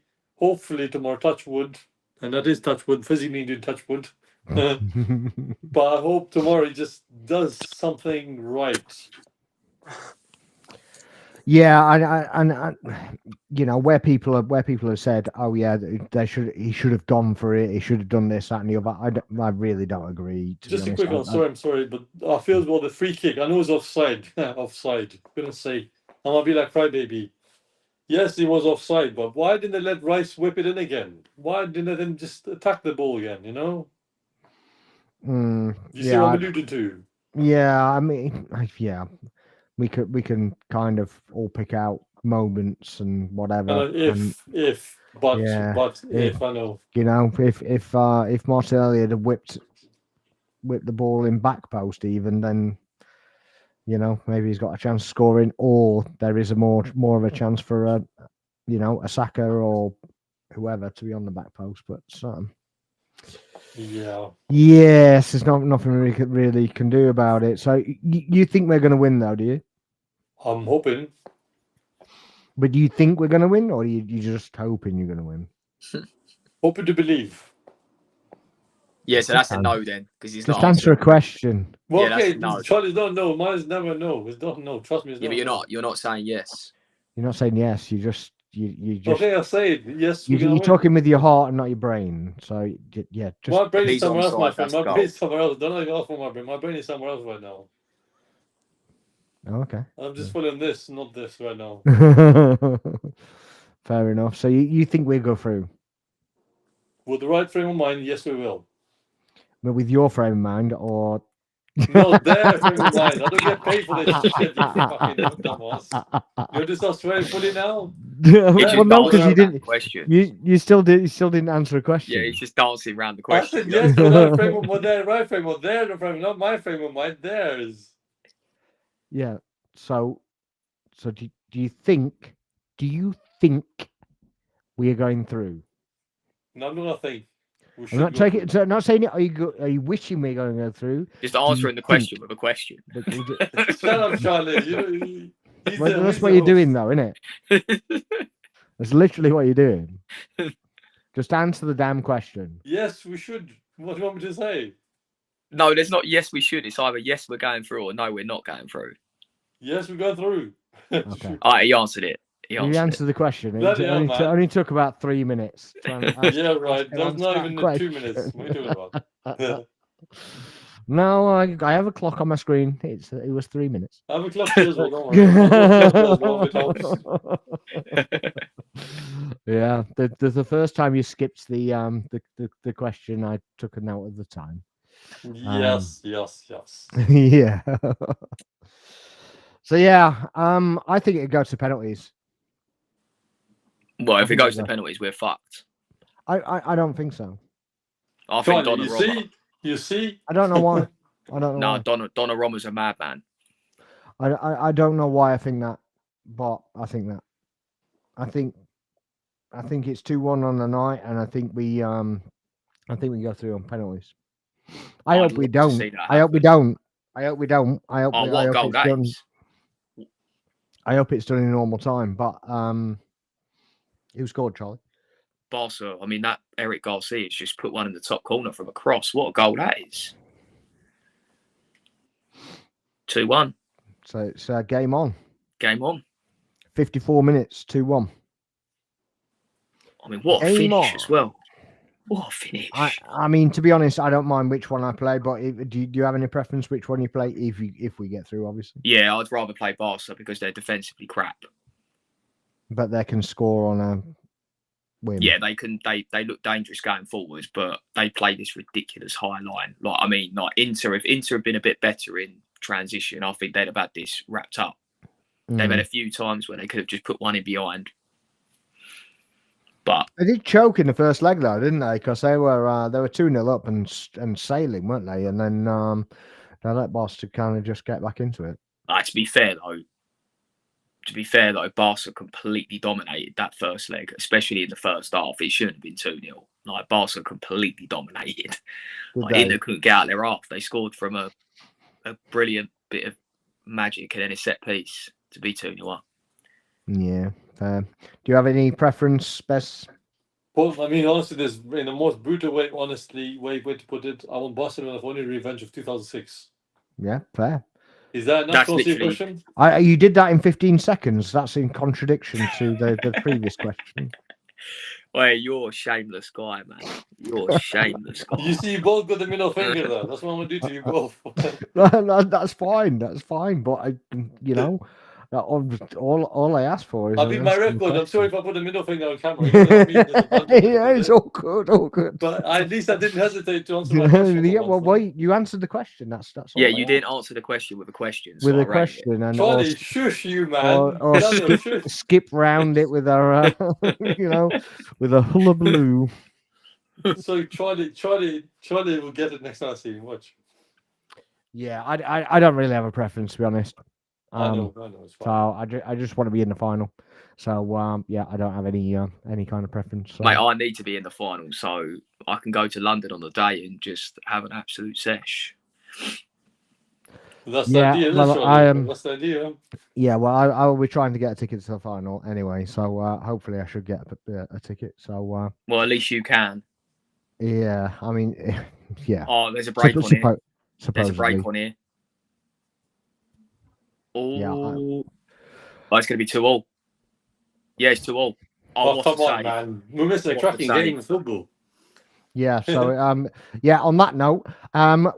tomorrow, touch wood, and that is touch wood, physically doing touch wood. But I hope tomorrow he just does something right. Yeah, and you know, where people have said, oh yeah, he should have gone for it. He should have done this, that, and the other. I really don't agree. Just a quick one. I'm sorry, but I feel as well the free kick. I know it's offside. Offside. Couldn't say. I'm gonna be like crybaby. Yes, it was offside, but why didn't they let Rice whip it in again? Why didn't they then just attack the ball again? You know. You see what I'm alluding to? Yeah, I mean, yeah, we can kind of all pick out moments and whatever. If I know. You know, if Martinelli had whipped the ball in back post, even then, you know, maybe he's got a chance of scoring, or there is a more of a chance for a Saka or whoever to be on the back post. But yeah. Yes, there's nothing we really can do about it. So you think we're going to win, though, do you? I'm hoping. But do you think we're going to win, or are you just hoping you're going to win? Hoping to believe. Yeah, so that's a no then, because he's just not answer a question. Well, yeah, okay, no. Charlie's not no. Mine's never no. It's not no. Trust me, it's yeah, not. But you're not saying yes. You're not saying yes. You just. Okay, I'll say it. Yes, you're talking with your heart and not your brain. So yeah, just. My brain is somewhere else, my friend. My brain is somewhere else. Don't let off on my brain. My brain is somewhere else right now. Oh, okay. I'm just feeling this, not this right now. Fair enough. So you think we'll go through? With the right frame of mind, yes, we will. But with your frame of mind, or no, their frame of mind. I don't get paid for this shit. You fucking dumbass. You're just not swearing fully now. Well, no, because you didn't. Question. You still didn't answer a question. Yeah, he's just dancing around the question. I said yes, but their frame of mind, their right frame of their frame, not my frame of mind. Theirs. Yeah. So do you think we are going through? No, I'm not gonna think. I'm not taking it. So I'm not saying it. Are you wishing we're going to go through? Just answering the question with a question. Shut up, Charlie. That's what you're doing, though, isn't it? That's literally what you're doing. Just answer the damn question. Yes, we should. What do you want me to say? No, there's not. Yes, we should. It's either yes, we're going through, or no, we're not going through. Yes, we're going through. Okay. All right, he answered it. You answered the question. It only took about 3 minutes. Yeah, right. That's not even 2 minutes. What are you talking about? No, I have a clock on my screen. It was 3 minutes. I have a clock here as well. Don't worry. Yeah, the first time you skipped the question, I took a note of the time. Yes. Yeah. So yeah, I think it'd go to penalties. Well, if it goes to penalties, we're fucked. I don't think so. I think Donnarumma. You see? I don't know why. I don't know. No, Donnarumma's a madman. I don't know why I think that, but I think that. I think it's 2-1 on the night, and I think we go through on penalties. I hope we don't. I hope we don't. I hope we don't. I hope. Oh, what a goal that is! I hope it's done in normal time. But who scored, Charlie? Barca. I mean, that Eric Garcia's just put one in the top corner from a cross. What a goal that is! 2-1. So it's game on. Game on. 54 minutes, 2-1. I mean, what a finish as well. What a finish. I mean, to be honest, I don't mind which one I play, but do you have any preference which one you play if we get through, obviously? Yeah, I'd rather play Barca because they're defensively crap. But they can score on a win. Yeah, they can. They look dangerous going forwards, but they play this ridiculous high line. Like, I mean, like Inter, if Inter had been a bit better in transition, I think they'd have had this wrapped up. They've had a few times where they could have just put one in behind. But they did choke in the first leg, though, didn't they? Because they were 2-0 up and sailing, weren't they? And then they let Barca kind of just get back into it. To be fair though, Barca completely dominated that first leg, especially in the first half. It shouldn't have been 2-0. Like, Barca completely dominated. Like, Inter couldn't get out their half. They scored from a brilliant bit of magic and then a set piece to be 2-0 up. Yeah. Do you have any preference, Bess? Well, I mean, honestly, there's in the most brutal way, way to put it, I want Barcelona for only revenge of 2006. Yeah, fair. Is that enough to answer your question? You did that in 15 seconds. That's in contradiction to the previous question. Well, you're a shameless guy, man. You're a shameless guy. You see, you both got the middle finger there. That's what I'm going to do to you both. That's fine. That's fine. But all I ask for is. I'll be my record. I'm sorry if I put the middle finger on camera. Yeah, it's all good. All good. But at least I didn't hesitate to answer my question. Yeah, well, wait. You answered the question. That's all. Yeah, you didn't answer the question with a question. With a question, and Charlie, shush you, man. Or skip round it with our, with a hullabaloo. So Charlie will get it next time I see him. Watch. Yeah, I don't really have a preference, to be honest. I know. It's fine. So I just want to be in the final. So yeah, I don't have any kind of preference. So. Mate, I need to be in the final, so I can go to London on the day and just have an absolute sesh. That's the idea. That's the idea. Yeah, well, I will be trying to get a ticket to the final anyway. So hopefully I should get a ticket. So well, at least you can. Yeah, I mean, yeah. Oh, there's a break on here. There's a break on here. Oh, yeah, it's going to be 2-2. Yeah, it's 2-2. Oh, come on, man. We're missing a cracking game of football. Yeah, so yeah, on that note,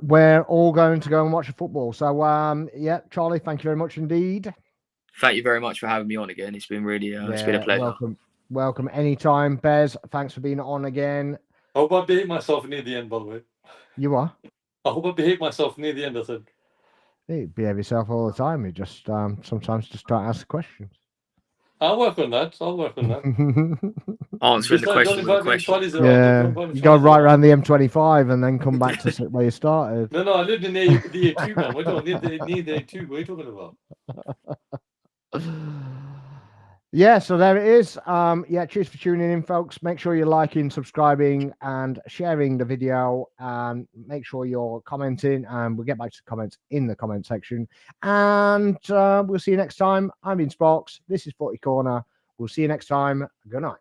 we're all going to go and watch the football. So yeah, Charlie, thank you very much indeed. Thank you very much for having me on again. It's been really it's been a pleasure. Welcome anytime. Bez, thanks for being on again. I hope I behave myself near the end, by the way. You are? I hope I behave myself near the end, I said. You behave yourself all the time. You just sometimes just don't ask questions. I'll work on that. Answering the question with a question. Yeah, you go right around the M25 and then come back to where you started. No, I lived in the A2, man. What do I need the A2? What are you talking about? Yeah, so there it is. Yeah, cheers for tuning in, folks. Make sure you're liking, subscribing, and sharing the video. And make sure you're commenting, and we'll get back to the comments in the comment section. And we'll see you next time. I'm in Sparks. This is 40 Corner. We'll see you next time. Good night.